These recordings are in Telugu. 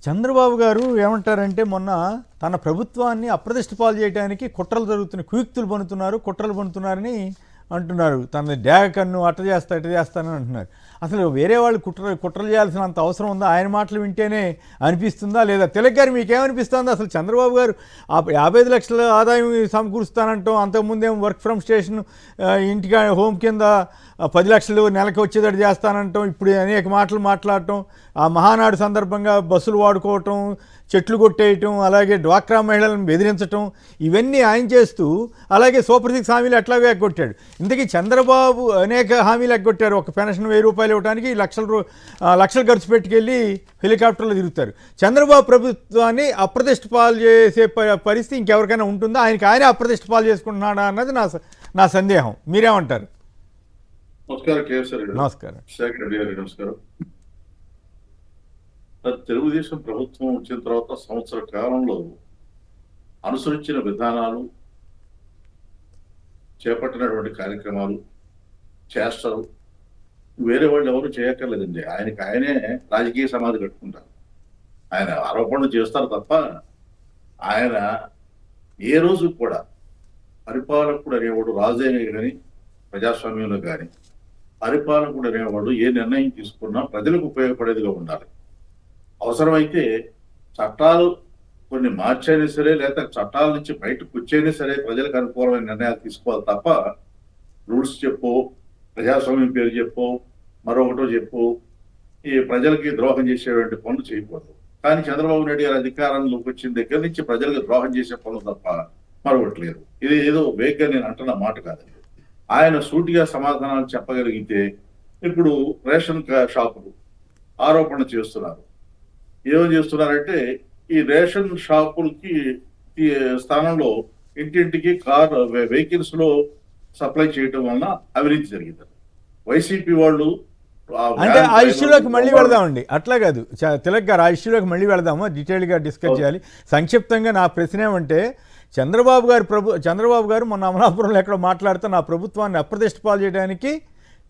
చంద్రబాబు గారు ఏమంటారంటే మొన్న తన ప్రభుత్వాన్ని అప్రతిష్ట పాలు చేయడానికి కుట్రలు జరుగుతున్నాయి, కుయుక్తులు పన్నుతున్నారని అంటున్నారు. తన డ్యాగ కన్ను అట్ట చేస్తానని అంటున్నారు. అసలు వేరే వాళ్ళు కుట్రలు చేయాల్సినంత అవసరం ఉందా? ఆయన మాటలు వింటేనే అనిపిస్తుందా లేదా? తిలక్ గారు మీకేమనిపిస్తుందా? అసలు చంద్రబాబు గారు 55 లక్షల ఆదాయం సమకూరుస్తానంటాం, అంతకుముందేమో వర్క్ ఫ్రమ్ స్టేషన్ ఇంటికి హోమ్ కింద 10 లక్షలు నెలకు వచ్చేటట్టు చేస్తానంటాం, ఇప్పుడు అనేక మాటలు మాట్లాడటం, ఆ మహానాడు సందర్భంగా బస్సులు వాడుకోవటం, చెట్లు కొట్టేయటం, అలాగే డ్వాక్రా మహిళలను బెదిరించటం, ఇవన్నీ ఆయన చేస్తూ అలాగే సూపర్ 6 హామీలు ఎట్లాగో ఎగ్గొట్టాడు. ఇంతకీ చంద్రబాబు అనేక హామీలు ఎగ్గొట్టారు. ఒక పెన్షన్ 1000 రూపాయలు ఇవ్వడానికి లక్షలు ఖర్చు పెట్టుకెళ్ళి హెలికాప్టర్లో తిరుగుతారు. చంద్రబాబు ప్రభుత్వాన్ని అప్రతిష్ట పాలు చేసే పరిస్థితి ఇంకెవరికైనా ఉంటుందా? ఆయనే అప్రతిష్ట పాలు చేసుకుంటున్నాడా అన్నది నా సందేహం. మీరేమంటారు? నమస్కారం. తెలుగుదేశం ప్రభుత్వం వచ్చిన తర్వాత సంవత్సర కాలంలో అనుసరించిన విధానాలు, చేపట్టినటువంటి కార్యక్రమాలు, చేస్తారు వేరే వాళ్ళు ఎవరు చేయక్కర్లేదండి. ఆయనే రాజకీయ సమాధి కట్టుకుంటారు. ఆయన ఆరోపణలు చేస్తారు తప్ప ఆయన ఏ రోజు కూడా పరిపాలకుడు అనేవాడు, రాజే కానీ ప్రజాస్వామ్యంలో కానీ పరిపాలకుడు అనేవాడు ఏ నిర్ణయం తీసుకున్నా ప్రజలకు ఉపయోగపడేదిగా ఉండాలి. అవసరమైతే చట్టాలు కొన్ని మార్చైనా సరే, లేదా చట్టాల నుంచి బయటకు వచ్చైనా సరే ప్రజలకు అనుకూలమైన నిర్ణయాలు తీసుకోవాలి తప్ప రూల్స్ చెప్పు, ప్రజాస్వామ్యం పేరు చెప్పు, మరొకటో చెప్పు ఈ ప్రజలకి ద్రోహం చేసేటువంటి పనులు చేయకూడదు. కానీ చంద్రబాబు నాయుడు గారు అధికారంలోకి వచ్చిన దగ్గర నుంచి ప్రజలకు ద్రోహం చేసే పనులు తప్ప మరొకటి లేదు. ఇది ఏదో వేగ్గా నేను అంటున్న మాట కాదండి. ఆయన సూటిగా సమాధానాలు చెప్పగలిగితే ఇప్పుడు రేషన్ షాపులు ఆరోపణ చేస్తున్నారు. ఏమని చేస్తున్నారంటే ఈ రేషన్ షాపులకి స్థానంలో ఇంటింటికి వెహికల్స్ లో సప్లై చేయడం వలన అవినీతి జరిగింది. వైసీపీ వాళ్ళు అంటే ఆ ఇష్యూలోకి మళ్ళీ వెళదామండి. అట్లా కాదు తిలక్ గారు, ఆ ఇష్యూలోకి మళ్ళీ వెళదాము, డీటెయిల్గా డిస్కస్ చేయాలి. సంక్షిప్తంగా నా ప్రశ్న ఏమంటే చంద్రబాబు గారు మొన్న అమలాపురంలో ఎక్కడో మాట్లాడుతూ నా ప్రభుత్వాన్ని అప్రతిష్ట పాలు చేయడానికి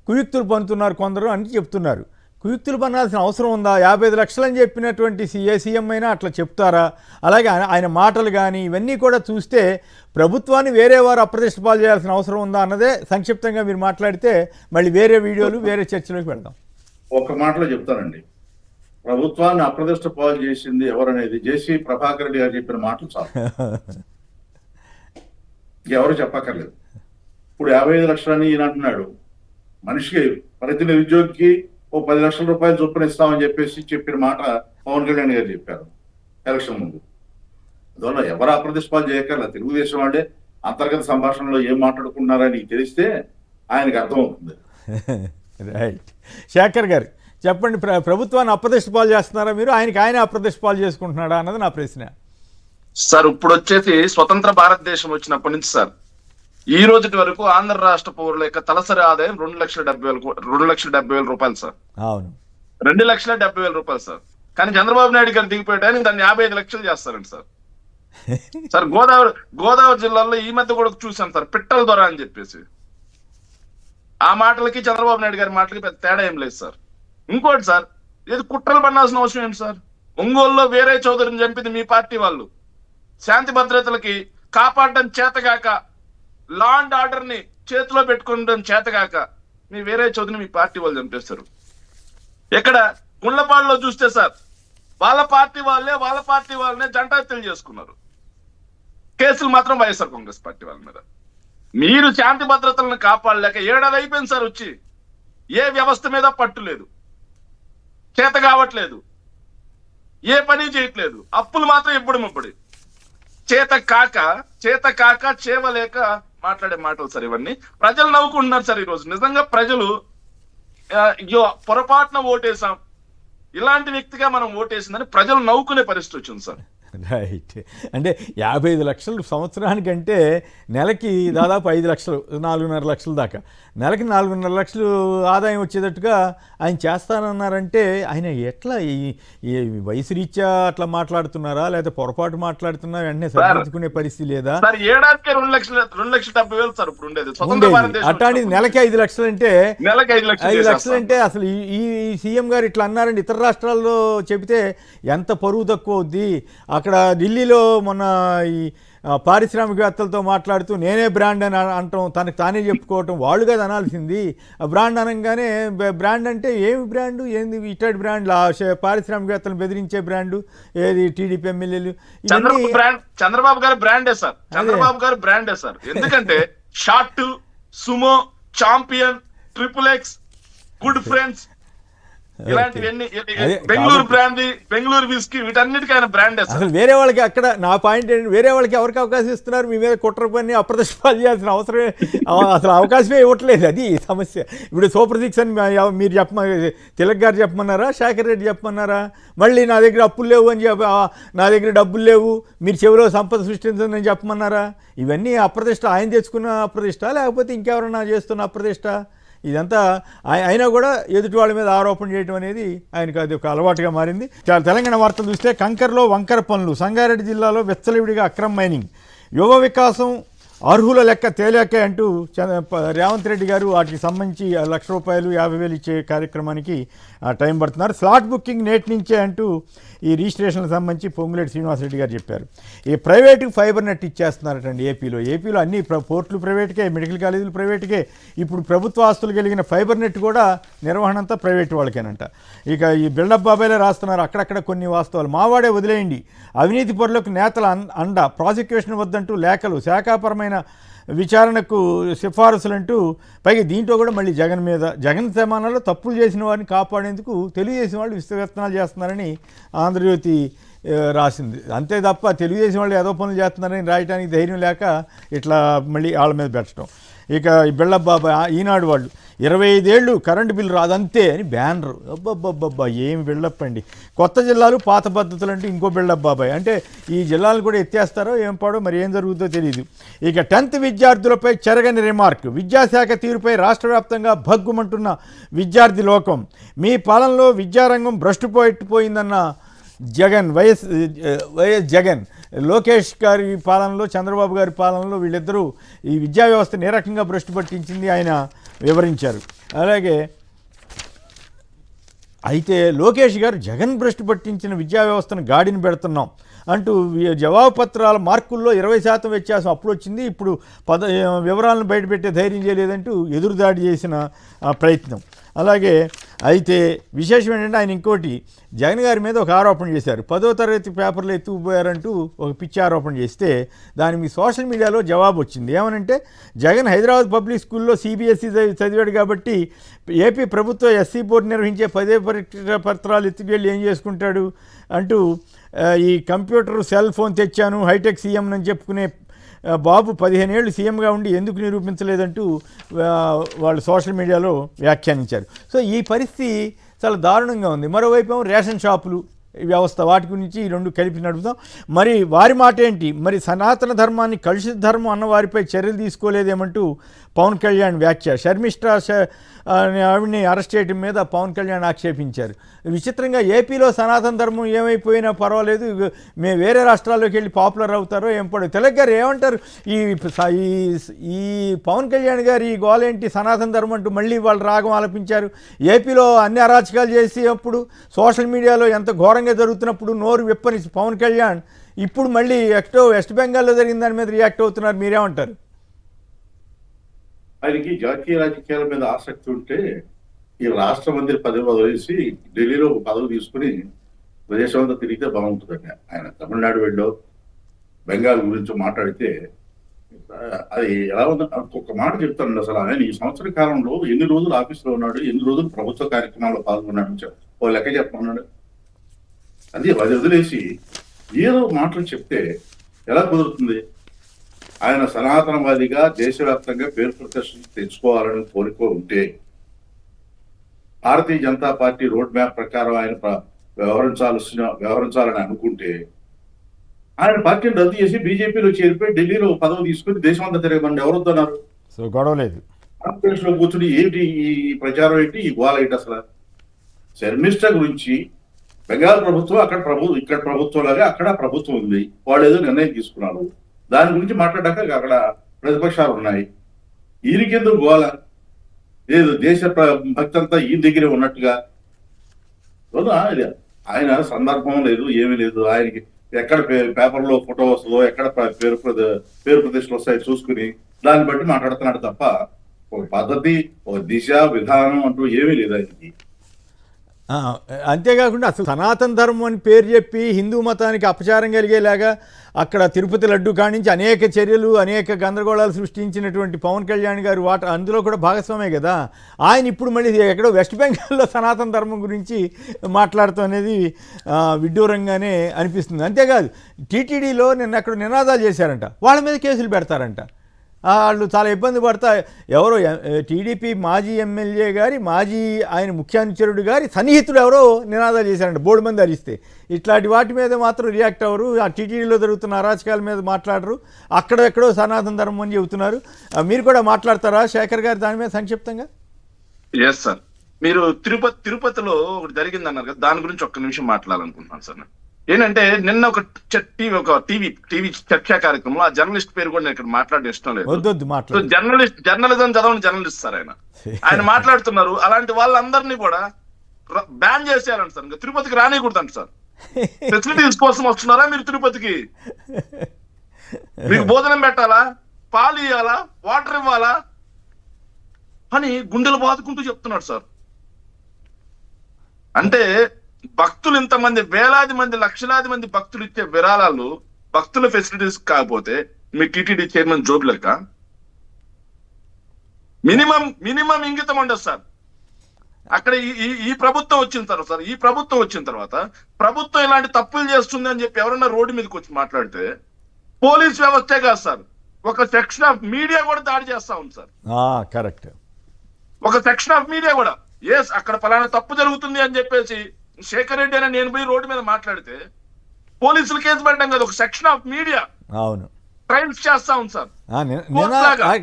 కుయుక్తులు పన్నుతున్నారు కొందరు అని చెప్తున్నారు. కుయుక్తులు పన్నాల్సిన అవసరం ఉందా? 55 లక్షలు అని చెప్పినటువంటి సీఎం అయినా అట్లా చెప్తారా? అలాగే ఆయన మాటలు కానీ ఇవన్నీ కూడా చూస్తే ప్రభుత్వాన్ని వేరే వారు అప్రతిష్ట పాలు చేయాల్సిన అవసరం ఉందా అన్నదే సంక్షిప్తంగా మీరు మాట్లాడితే మళ్ళీ వేరే వీడియోలు వేరే చర్చలోకి వెళ్దాం. ఒక మాటలో చెప్తానండి. ప్రభుత్వాన్ని అప్రతిష్ట పాలు చేసింది ఎవరనేది జేసీ ప్రభాకర్ రెడ్డి గారు చెప్పిన మాటలు చాలు, ఎవరు చెప్పక్కర్లేదు. ఇప్పుడు 55 లక్షలని ఈయన అంటున్నాడు. మనిషికి ప్రతి నిరుద్యోగికి 10 లక్షల రూపాయలు చొప్పున ఇస్తామని చెప్పిన మాట పవన్ కళ్యాణ్ గారు చెప్పారు ఎలక్షన్ ముందు. అందువల్ల ఎవరు అప్రతిష్ట పాలు చేయక్కర్లేదు. తెలుగుదేశం వాళ్ళే అంతర్గత సంభాషణలో ఏం మాట్లాడుకుంటున్నారని తెలిస్తే ఆయనకు అర్థమవుతుంది. రైట్. శేఖర్ గారు చెప్పండి, ప్రభుత్వాన్ని అప్రతిష్ట పాలు చేస్తున్నారా మీరు? ఆయనే అప్రతిష్ట పాలు చేసుకుంటున్నాడా అన్నది నా ప్రశ్న. సార్ ఇప్పుడు వచ్చేసి స్వతంత్ర భారతదేశం వచ్చినప్పటి నుంచి సార్ ఈ రోజుటి వరకు ఆంధ్ర రాష్ట్ర పౌరుల యొక్క తలసరి ఆదాయం 2,70,000 రూపాయలు సార్. అవును, 2,70,000 రూపాయలు సార్. కానీ చంద్రబాబు నాయుడు గారు దిగిపోయడానికి దాన్ని 55 లక్షలు చేస్తారండి సార్. సార్ గోదావరి జిల్లాలో ఈ మధ్య కూడా చూసాం సార్, పిట్టల దొర అని చెప్పేసి. ఆ మాటలకి చంద్రబాబు నాయుడు గారి మాటలకి పెద్ద తేడా ఏం లేదు సార్. ఇంకోటి సార్, ఇది కుట్రలు పడాల్సిన అవసరం ఏంటి సార్? ఒంగోలులో వేరే చౌదరిని చంపింది మీ పార్టీ వాళ్ళు. శాంతి భద్రతలకి కాపాడడం చేతగాక, లా అండ్ ఆర్డర్ ని చేతిలో పెట్టుకోవడం చేతగాక మీ వేరే చౌదరిని మీ పార్టీ వాళ్ళు చంపేస్తారు. ఇక్కడ గుండ్లపాడులో చూస్తే సార్ వాళ్ళ పార్టీ వాళ్ళనే జంటాయత్తులు చేసుకున్నారు. కేసులు మాత్రం వైఎస్ఆర్ కాంగ్రెస్ పార్టీ వాళ్ళ మీద. మీరు శాంతి భద్రతలను కాపాడలేక 7 ఏడాది అయిపోయింది సార్ వచ్చి. ఏ వ్యవస్థ మీద పట్టు లేదు, చేత కావట్లేదు, ఏ పని చేయట్లేదు, అప్పులు మాత్రం ఎప్పుడు చేత కాక చేవలేక మాట్లాడే మాటలు సార్ ఇవన్నీ. ప్రజలు నవ్వుకుంటున్నారు సార్ ఈరోజు. నిజంగా ప్రజలు పొరపాటున ఓటేసాం, ఇలాంటి వ్యక్తిగా మనం ఓటేసిందని ప్రజలు నవ్వుకునే పరిస్థితి వచ్చింది సార్. రైట్. అంటే 55 లక్షలు సంవత్సరానికంటే నెలకి దాదాపు 5 లక్షలు 4.5 లక్షల దాకా, నెలకి 4.5 లక్షలు ఆదాయం వచ్చేటట్టుగా ఆయన చేస్తానన్నారంటే ఆయన ఎట్లా ఈ వయసు రీత్యా అట్లా మాట్లాడుతున్నారా, లేదా పొరపాటు మాట్లాడుతున్నారా, వెంటనే సరిదిద్దుకునే పరిస్థితి లేదా? సార్ ఏడాదికే 2,70,000 సార్ ఇప్పుడు ఉండేది స్వతంత్ర ఉండేది. భారతదేశం. అట్లాంటిది నెలకి 5 లక్షలు అంటే, నెలకి 5 లక్షలు 5 లక్షలు చేసేస్తాం. అంటే అసలు ఈ సీఎం గారు ఇట్లా అన్నారండి, ఇతర రాష్ట్రాల్లో చెబితే ఎంత పరువు తక్కువ అవుద్ది. అక్కడ ఢిల్లీలో మొన్న ఈ పారిశ్రామికవేత్తలతో మాట్లాడుతూ నేనే బ్రాండ్ అని అంటాం, తనకు తానే చెప్పుకోవటం, వాళ్ళు కదా అనాల్సింది. ఆ బ్రాండ్ అనగానే బ్రాండ్ అంటే ఏమి బ్రాండు, ఏంది ఇట్లాంటి బ్రాండ్, పారిశ్రామికవేత్తలను బెదిరించే బ్రాండు ఏది, టీడీపీ ఎమ్మెల్యేలు చంద్రబాబు గారి బ్రాండే సార్, చంద్రబాబు గారి బ్రాండే సార్. ఎందుకంటే short, Sumo, champion, triple X, good friends ఇలాంటివన్నీ బెంగళూరు బ్రాండ్, బెంగళూరు విస్కీ, వీటన్నిటికీ ఆయన బ్రాండే సార్. అసలు వేరే వాళ్ళకి అక్కడ నా పాయింట్ ఏంటి, వేరే వాళ్ళకి ఎవరికి అవకాశం ఇస్తున్నారు, మీ మీద కుట్ర పని అప్రదర్శపాలు చేయాల్సిన అవసరమే, అసలు అవకాశమే ఇవ్వట్లేదు. అది సమస్య. ఇప్పుడు సూపర్ సిక్స్ అని మీరు తిలక్ గారు చెప్పమన్నారా, శేఖర్ రెడ్డి చెప్పమన్నారా? మళ్ళీ నా దగ్గర అప్పులు లేవు అని చెప్పి, నా దగ్గర డబ్బులు లేవు, మీరు చెవిలో సంపద సృష్టించని చెప్పమన్నారా? ఇవన్నీ అప్రతిష్ట, ఆయన తెచ్చుకున్న అప్రతిష్ట లేకపోతే ఇంకెవరన్నా చేస్తున్న అప్రతిష్ట? ఇదంతా అయినా కూడా ఎదుటి వాళ్ళ మీద ఆరోపణ చేయడం అనేది ఆయనకు అది ఒక అలవాటుగా మారింది. తెలంగాణ వార్తలు చూస్తే కంకర్లో వంకర పనులు, సంగారెడ్డి జిల్లాలో విచ్చలవిడిగా అక్రమ మైనింగ్, యువ వికాసం అర్హుల లెక్క తేలాకే అంటూ రేవంత్ రెడ్డి గారు వాటికి సంబంధించి ₹1,00,000 50,000 ఇచ్చే కార్యక్రమానికి టైం పడుతున్నారు. స్లాట్ బుకింగ్ నేటి నుంచే అంటూ ఈ రిజిస్ట్రేషన్లకు సంబంధించి పొంగులేటి శ్రీనివాసరెడ్డి గారు చెప్పారు. ఈ ప్రైవేటుకు ఫైబర్ నెట్ ఇచ్చేస్తున్నారటండి ఏపీలో అన్ని పోర్టులు ప్రైవేట్కే, మెడికల్ కాలేజీలు ప్రైవేట్కే. ఇప్పుడు ప్రభుత్వ ఆస్తులు కలిగిన ఫైబర్ నెట్ కూడా నిర్వహణ అంతా ప్రైవేట్ వాళ్ళకేనంట. ఇక ఈ బిల్డప్ బాబాయిలే రాస్తున్నారు అక్కడక్కడ కొన్ని వాస్తవాలు. మావాడే వదిలేయండి, అవినీతి పరులకు నేతల అండ, ప్రాసిక్యూషన్ వద్దంటూ లేఖలు, శాఖాపరమైన విచారణకు సిఫారసులంటూ, పైగా దీంట్లో కూడా మళ్ళీ జగన్ సమానంలో తప్పులు చేసిన వారిని కాపాడేందుకు తెలుగుదేశం వాళ్ళు విశ్వవిత్తనాలు చేస్తున్నారని ఆంధ్రజ్యోతి రాసింది. అంతే తప్ప తెలుగుదేశం వాళ్ళు ఏదో పనులు చేస్తున్నారని రాయడానికి ధైర్యం లేక ఇట్లా మళ్ళీ వాళ్ళ మీద పెట్టడం. ఇక ఈ బిళ్ళప్ బాబాయ్ ఈనాడు వాళ్ళు 25 ఏళ్ళు కరెంటు బిల్లు రాదంతే అని బ్యానరు. అబ్బబ్బబ్బబ్బా ఏమి బిల్డప్ అండి. కొత్త జిల్లాలు పాత పద్ధతులు అంటే ఇంకో బిల్డప్ బాబాయ్. అంటే ఈ జిల్లాలు కూడా ఎత్తేస్తారో ఏం పాడో మరి ఏం జరుగుతుందో తెలియదు. ఇక 10th విద్యార్థులపై చెరగని రిమార్క్, విద్యాశాఖ తీరుపై రాష్ట్ర వ్యాప్తంగా భగ్గుమంటున్న విద్యార్థి లోకం. మీ పాలనలో విద్యారంగం భ్రష్టుపోయిపోయిందన్న వైఎస్ జగన్, లోకేష్ గారి పాలనలో, చంద్రబాబు గారి పాలనలో వీళ్ళిద్దరూ ఈ విద్యా వ్యవస్థను ఏ రకంగా భ్రష్టు పట్టించింది ఆయన వివరించారు. అలాగే అయితే లోకేష్ గారు జగన్ భ్రష్టు పట్టించిన విద్యా వ్యవస్థను గాడిని పెడుతున్నాం అంటూ జవాబు పత్రాల మార్కుల్లో 20% వ్యత్యాసం అప్పుడు వచ్చింది, ఇప్పుడు వివరాలను బయటపెట్టే ధైర్యం చేయలేదంటూ ఎదురుదాడి చేసిన ప్రయత్నం. అలాగే అయితే విశేషం ఏంటంటే ఆయన ఇంకోటి జగన్ గారి మీద ఒక ఆరోపణ చేశారు. 10వ తరగతి పేపర్లు ఎత్తుకుపోయారంటూ ఒక పిచ్చి ఆరోపణ చేస్తే దానికి మీ సోషల్ మీడియాలో జవాబు వచ్చింది. ఏమనంటే జగన్ హైదరాబాద్ పబ్లిక్ స్కూల్లో CBSE చదివాడు కాబట్టి ఏపీ ప్రభుత్వ SC బోర్డు నిర్వహించే 10వ పరీక్ష పత్రాలు ఎత్తుకెళ్ళి ఏం చేసుకుంటాడు అంటూ, ఈ కంప్యూటర్ సెల్ ఫోన్ తెచ్చాను హైటెక్ సీఎం అని చెప్పుకునే బాబు 15 ఏళ్ళు సీఎంగా ఉండి ఎందుకు నిరూపించలేదంటూ వాళ్ళు సోషల్ మీడియాలో వ్యాఖ్యానించారు. సో ఈ పరిస్థితి చాలా దారుణంగా ఉంది. మరోవైపు రేషన్ షాపులు వ్యవస్థ, వాటి గురించి ఈ రెండు కలిపి నడుపుతాం. మరి వారి మాట ఏంటి, మరి సనాతన ధర్మాన్ని కలుషిత ధర్మం అన్న వారిపై చర్యలు తీసుకోలేదేమంటూ పవన్ కళ్యాణ్ వ్యాఖ్య. శర్మిష్ఠ ఆవిడ్ని అరెస్ట్ చేయడం మీద పవన్ కళ్యాణ్ ఆక్షేపించారు. విచిత్రంగా ఏపీలో సనాతన ధర్మం ఏమైపోయినా పర్వాలేదు, మేము వేరే రాష్ట్రాల్లోకి వెళ్ళి పాపులర్ అవుతారో ఏం పడదు. తెలంగాణ గారు ఏమంటారు, ఈ పవన్ కళ్యాణ్ గారు ఈ గోలేంటి సనాతన ధర్మం అంటూ మళ్ళీ వాళ్ళు రాగం ఆలపించారు. ఏపీలో అన్ని అరాచకాలు చేసేటప్పుడు సోషల్ మీడియాలో ఎంత ఘోరంగా జరుగుతున్నప్పుడు నోరు విప్పని పవన్ కళ్యాణ్ ఇప్పుడు మళ్ళీ వెస్ట్ బెంగాల్లో జరిగిన దాని మీద రియాక్ట్ అవుతున్నారు. మీరేమంటారు? ఆయనకి జాతీయ రాజకీయాల మీద ఆసక్తి ఉంటే ఈ రాష్ట్ర మంత్రి పదవి వదిలేసి ఢిల్లీలో ఒక పదవి తీసుకుని ప్రదేశం అంతా తిరిగితే బాగుంటుందండి. ఆయన తమిళనాడు వెళ్ళో బెంగాల్ గురించి మాట్లాడితే అది ఎలా ఉంది. ఒక మాట చెప్తానండి, అసలు ఆయన ఈ సంవత్సర కాలంలో ఎన్ని రోజులు ఆఫీసులో ఉన్నాడు, ఎన్ని రోజులు ప్రభుత్వ కార్యక్రమాల్లో పాల్గొన్నాడు ఓ లెక్క చెప్పమన్నాడు. అది వదిలేసి ఏదో మాటలు చెప్తే ఎలా కుదురుతుంది? ఆయన సనాతనవాదిగా దేశవ్యాప్తంగా పేరు ప్రతిష్టలు తెచ్చుకోవాలని కోరిక ఉంటే Bharatiya Janata party road map ప్రకారం ఆయన వ్యవహరించాలని అనుకుంటే ఆయన పార్టీని రద్దు చేసి బీజేపీలో చేరిపోయి ఢిల్లీలో పదవి తీసుకుని దేశమంతా తిరగమని ఎవరు వద్దన్నారు? సో గొడవ లేదు. కాంగ్రెస్ లో కూర్చుని ఏంటి ఈ ప్రచారం ఏంటి, ఈ గోల ఏంటి అసలు? శర్మిష్ఠ గురించి బెంగాల్ ప్రభుత్వం ఇక్కడ ప్రభుత్వం లాగా అక్కడ ప్రభుత్వం ఉంది, వాళ్ళు ఏదో నిర్ణయం తీసుకున్నారు, దాని గురించి మాట్లాడాక అక్కడ ప్రతిపక్షాలు ఉన్నాయి. ఈయనకెందుకు గోల? ఏదో దేశ భక్తి అంతా ఈయన దగ్గరే ఉన్నట్టుగా. ఆయన సందర్భం లేదు, ఏమీ లేదు. ఆయనకి ఎక్కడ పేపర్లో ఫోటో వస్తుందో, ఎక్కడ పేరు ప్రతిష్టలు వస్తాయో చూసుకుని దాన్ని బట్టి మాట్లాడుతున్నాడు తప్ప ఒక పద్ధతి, ఒక దిశ, విధానం అంటూ ఏమీ లేదు ఆయనకి. అంతేకాకుండా అసలు సనాతన ధర్మం అని పేరు చెప్పి హిందూ మతానికి అపచారం కలిగేలాగా అక్కడ తిరుపతి లడ్డు కానించి అనేక చర్యలు, అనేక గందరగోళాలు సృష్టించినటువంటి పవన్ కళ్యాణ్ గారు అందులో కూడా భాగస్వామే కదా. ఆయన ఇప్పుడు మళ్ళీ ఎక్కడో వెస్ట్ బెంగాల్లో సనాతన ధర్మం గురించి మాట్లాడటం అనేది విడ్డూరంగానే అనిపిస్తుంది. అంతేకాదు టీటీడీలో నిన్న అక్కడ నినాదాలు చేశారంట, వాళ్ళ మీద కేసులు పెడతారంట. వాళ్ళు చాలా ఇబ్బంది పడతా, ఎవరో టీడీపీ మాజీ ఎమ్మెల్యే గారి ఆయన ముఖ్యానుచరుడు గారి సన్నిహితుడు ఎవరో నినాదాలు చేశారంట, బోర్డు మంది అరిస్తే. ఇట్లాంటి వాటి మీద మాత్రం రియాక్ట్ అవ్వరు. ఆ టీటీడీలో జరుగుతున్న అరాచకాల మీద మాట్లాడరు, అక్కడెక్కడో సనాతన ధర్మం అని చెబుతున్నారు. మీరు కూడా మాట్లాడతారా శేఖర్ గారు దాని మీద సంక్షిప్తంగా? ఎస్ సార్, మీరు తిరుపతిలో ఒకటి జరిగింది అన్నారు కదా, దాని గురించి ఒక్క నిమిషం మాట్లాడాలనుకుంటున్నాను సార్. ఏంటంటే నిన్న ఒక టీవీ చర్చా కార్యక్రమంలో ఆ జర్నలిస్ట్ పేరు కూడా నేను ఇక్కడ మాట్లాడడం ఇష్టం లేదు. జర్నలిజం చదవని జర్నలిస్ట్ సార్ ఆయన మాట్లాడుతున్నారు. అలాంటి వాళ్ళందరినీ కూడా బ్యాన్ చేసేయాలంట సార్, ఇంకా తిరుపతికి రానికూడదంట సార్. ఫెసిలిటీస్ కోసం వస్తున్నారా మీరు తిరుపతికి? మీకు భోజనం పెట్టాలా, పాలు ఇవ్వాలా, వాటర్ ఇవ్వాలా అని గుండెలు బాదుకుంటూ చెప్తున్నాడు సార్. అంటే భక్తులు ఇంతమంది, వేలాది మంది, లక్షలాది మంది భక్తులు ఇచ్చే విరాళాలు భక్తుల ఫెసిలిటీస్ కాకపోతే మీ టీటీడీ చైర్మన్ జోబు లెక్క? మినిమం ఇంగితం ఉండదు సార్. అక్కడ ఈ ప్రభుత్వం వచ్చిన తర్వాత ప్రభుత్వం ఇలాంటి తప్పులు చేస్తుంది అని చెప్పి ఎవరన్నా రోడ్డు మీదకి వచ్చి మాట్లాడితే పోలీస్ వ్యవస్థే కాదు సార్, ఒక సెక్షన్ ఆఫ్ మీడియా కూడా దాడి చేస్తా ఉంది సార్. కరెక్ట్. ఒక సెక్షన్ ఆఫ్ మీడియా కూడా అక్కడ ఫలానా తప్పు జరుగుతుంది అని చెప్పేసి శేఖర్ రెడ్డి అని నేను పోయి రోడ్డు మీద మాట్లాడితే పోలీసులు కేసు పెట్టడం కదా, ఒక సెక్షన్ ఆఫ్ మీడియా అవును ట్రయల్స్ చేస్తా ఉంది సార్.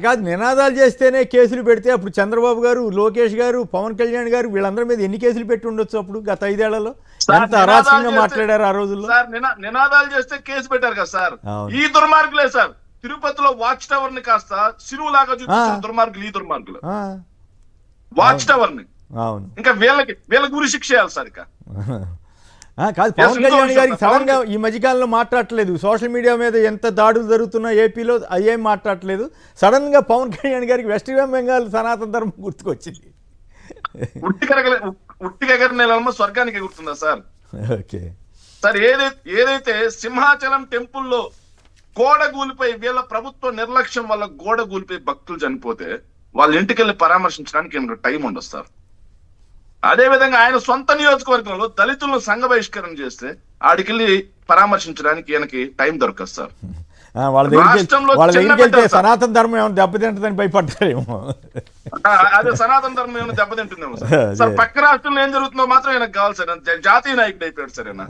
కాదు, నినాదాలు చేస్తేనే కేసులు పెడితే అప్పుడు చంద్రబాబు గారు, లోకేష్ గారు, పవన్ కళ్యాణ్ గారు వీళ్ళందరి మీద ఎన్ని కేసులు పెట్టి ఉండొచ్చు అప్పుడు గత 5 ఏళ్లలో? ఎంత అరాచకంగా మాట్లాడారు ఆ రోజుల్లో. సార్ నినాదాలు చేస్తే కేసు పెట్టారు కదా సార్. ఈ దుర్మార్గులే సార్ తిరుపతిలో వాచ్ టవర్ ని కాస్త సిరువులాగా చూపించారు దుర్మార్గులు. ఈ దుర్మార్గులు వాచ్ టవర్ ని ఇంకా వీళ్ళకి గురి శిక్ష చేయాలి సార్. ఇక కాదు, పవన్ కళ్యాణ్ గారికి సడన్ గా ఈ మధ్యకాలంలో మాట్లాడట్లేదు, సోషల్ మీడియా మీద ఎంత దాడులు జరుగుతున్నా ఏపీలో అయ్యేం మాట్లాడట్లేదు. సడన్ గా పవన్ కళ్యాణ్ గారికి వెస్ట్ బెంగాల్ సనాతన ధర్మం గుర్తుకొచ్చింది. ఉట్టికెగరినేలమ్మ స్వర్గానికి ఎగురుతుందా సార్? ఓకే సార్, ఏదైతే సింహాచలం టెంపుల్లో గోడ కూలిపోయి వీళ్ళ ప్రభుత్వ నిర్లక్ష్యం వల్ల గోడ కూలిపోయి భక్తులు చనిపోతే వాళ్ళ ఇంటికి వెళ్ళి పరామర్శించడానికి ఈయనకు టైం ఉండదు సార్. అదే విధంగా ఆయన సొంత నియోజకవర్గంలో దళితులను సంఘ బహిష్కరణ చేస్తే ఆడికెళ్ళి పరామర్శించడానికి ఈయనకి టైం దొరకదు సార్. వాళ్ళ దగ్గరికి వెళ్తే సనాతన ధర్మం ఏమైనా దెబ్బతింటుందని భయపడతారేమో. అదే సనాతన ధర్మం ఏమైనా దెబ్బతింటుందేమో సార్. పక్క రాష్ట్రంలో ఏం జరుగుతుందో మాత్రం ఆయనకు కావాలి సార్. జాతీయ నాయకుడు అయిపోయాడు సార్ ఆయన.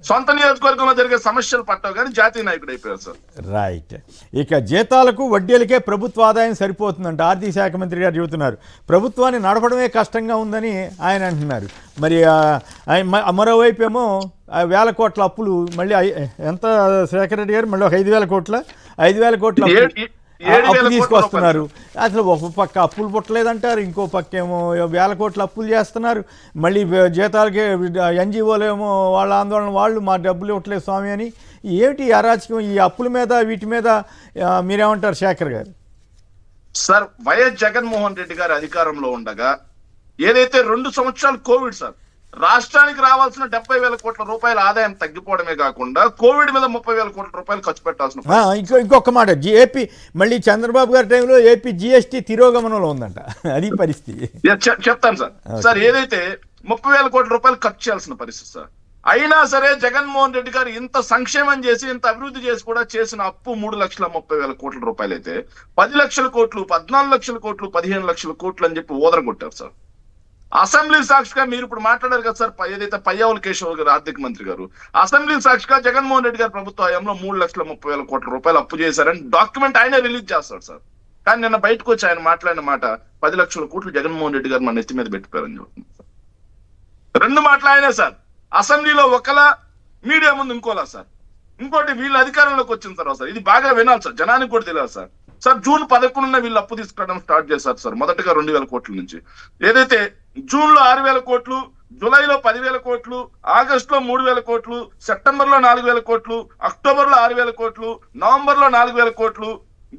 సొంత నియోజకవర్గంలో జరిగే సమస్యలు పట్టవు కానీ జాతీయ నాయకుడు అయిపోయాడు సార్. రైట్. ఇక జీతాలకు వడ్డీలకే ప్రభుత్వ ఆదాయం సరిపోతుందంట ఆర్థిక శాఖ మంత్రి గారు చెబుతున్నారు. ప్రభుత్వాన్ని నడపడమే కష్టంగా ఉందని ఆయన అంటున్నారు. మరి మరోవైపు ఏమో 1,000 కోట్ల అప్పులు మళ్ళీ ఎంత శేఖర్ రెడ్డి గారు, మళ్ళీ 5,000 కోట్ల అప్పు తీసుకొస్తున్నారు. అసలు ఒక పక్క అప్పులు పుట్టలేదంటారు, ఇంకో పక్క ఏమో 1,000 కోట్ల అప్పులు చేస్తున్నారు. మళ్ళీ జీతాలకి ఎన్జిఓలు ఏమో వాళ్ళ ఆందోళన, వాళ్ళు మా డబ్బులు ఇవ్వట్లేదు స్వామి అని. ఏమిటి అరాచకం ఈ అప్పుల మీద, వీటి మీద మీరేమంటారు శేఖర్ గారు? సార్, వైఎస్ జగన్మోహన్ రెడ్డి గారు అధికారంలో ఉండగా ఏదైతే 2 సంవత్సరాలు కోవిడ్ సార్, రాష్ట్రానికి రావాల్సిన 70,000 కోట్ల రూపాయల ఆదాయం తగ్గిపోవడమే కాకుండా కోవిడ్ మీద 30,000 కోట్ల రూపాయలు ఖర్చు పెట్టాల్సిన. ఇంకొక మాట, ఏపీ మళ్ళీ చంద్రబాబు గారి టైంలో ఏపీ జిఎస్టీ తిరోగమనంలో ఉందంట, అది పరిస్థితి. చెప్తాను సార్. సార్, ఏదైతే 30,000 కోట్ల రూపాయలు ఖర్చు చేయాల్సిన పరిస్థితి సార్, అయినా సరే జగన్మోహన్ రెడ్డి గారు ఇంత సంక్షేమం చేసి, ఇంత అభివృద్ధి చేసి కూడా చేసిన అప్పు 3,30,000 కోట్ల రూపాయలు అయితే 10 లక్షల కోట్లు, 14 లక్షల కోట్లు, 15 లక్షల కోట్లు అని చెప్పి ఓదరగొట్టారు సార్. అసెంబ్లీ సాక్షిగా మీరు ఇప్పుడు మాట్లాడారు కదా సార్, ఏదైతే పయ్యావుల కేశవ్ గారు ఆర్థిక మంత్రి గారు అసెంబ్లీ సాక్షిగా జగన్మోహన్ రెడ్డి గారి ప్రభుత్వ హయాంలో 3,30,30,000 కోట్ల రూపాయలు అప్పు చేశారని డాక్యుమెంట్ ఆయనే రిలీజ్ చేస్తాడు సార్. కానీ నిన్న బయటకు వచ్చి ఆయన మాట్లాడిన మాట 10 లక్షల కోట్లు జగన్మోహన్ రెడ్డి గారు మన నెత్తి మీద పెట్టిపోయారని చెప్తుంది సార్. 2 మాటలు ఆయనే సార్. అసెంబ్లీలో ఒకలా, మీడియా ముందు ఇంకోలా సార్. ఇంకోటి వీళ్ళు అధికారంలోకి వచ్చిన తర్వాత సార్, ఇది బాగా వినాలి సార్, జనానికి కూడా తెలియాలి సార్. సార్ జూన్ 11 వీళ్ళు అప్పు తీసుకురావడం స్టార్ట్ చేశారు సార్. మొదటగా 2,000 కోట్ల నుంచి, ఏదైతే జూన్ లో 6,000 కోట్లు, జూలైలో 10,000 కోట్లు, ఆగస్టు లో 3,000 కోట్లు, సెప్టెంబర్ లో 4,000 కోట్లు, అక్టోబర్ లో 6,000 కోట్లు, నవంబర్ లో 4,000 కోట్లు,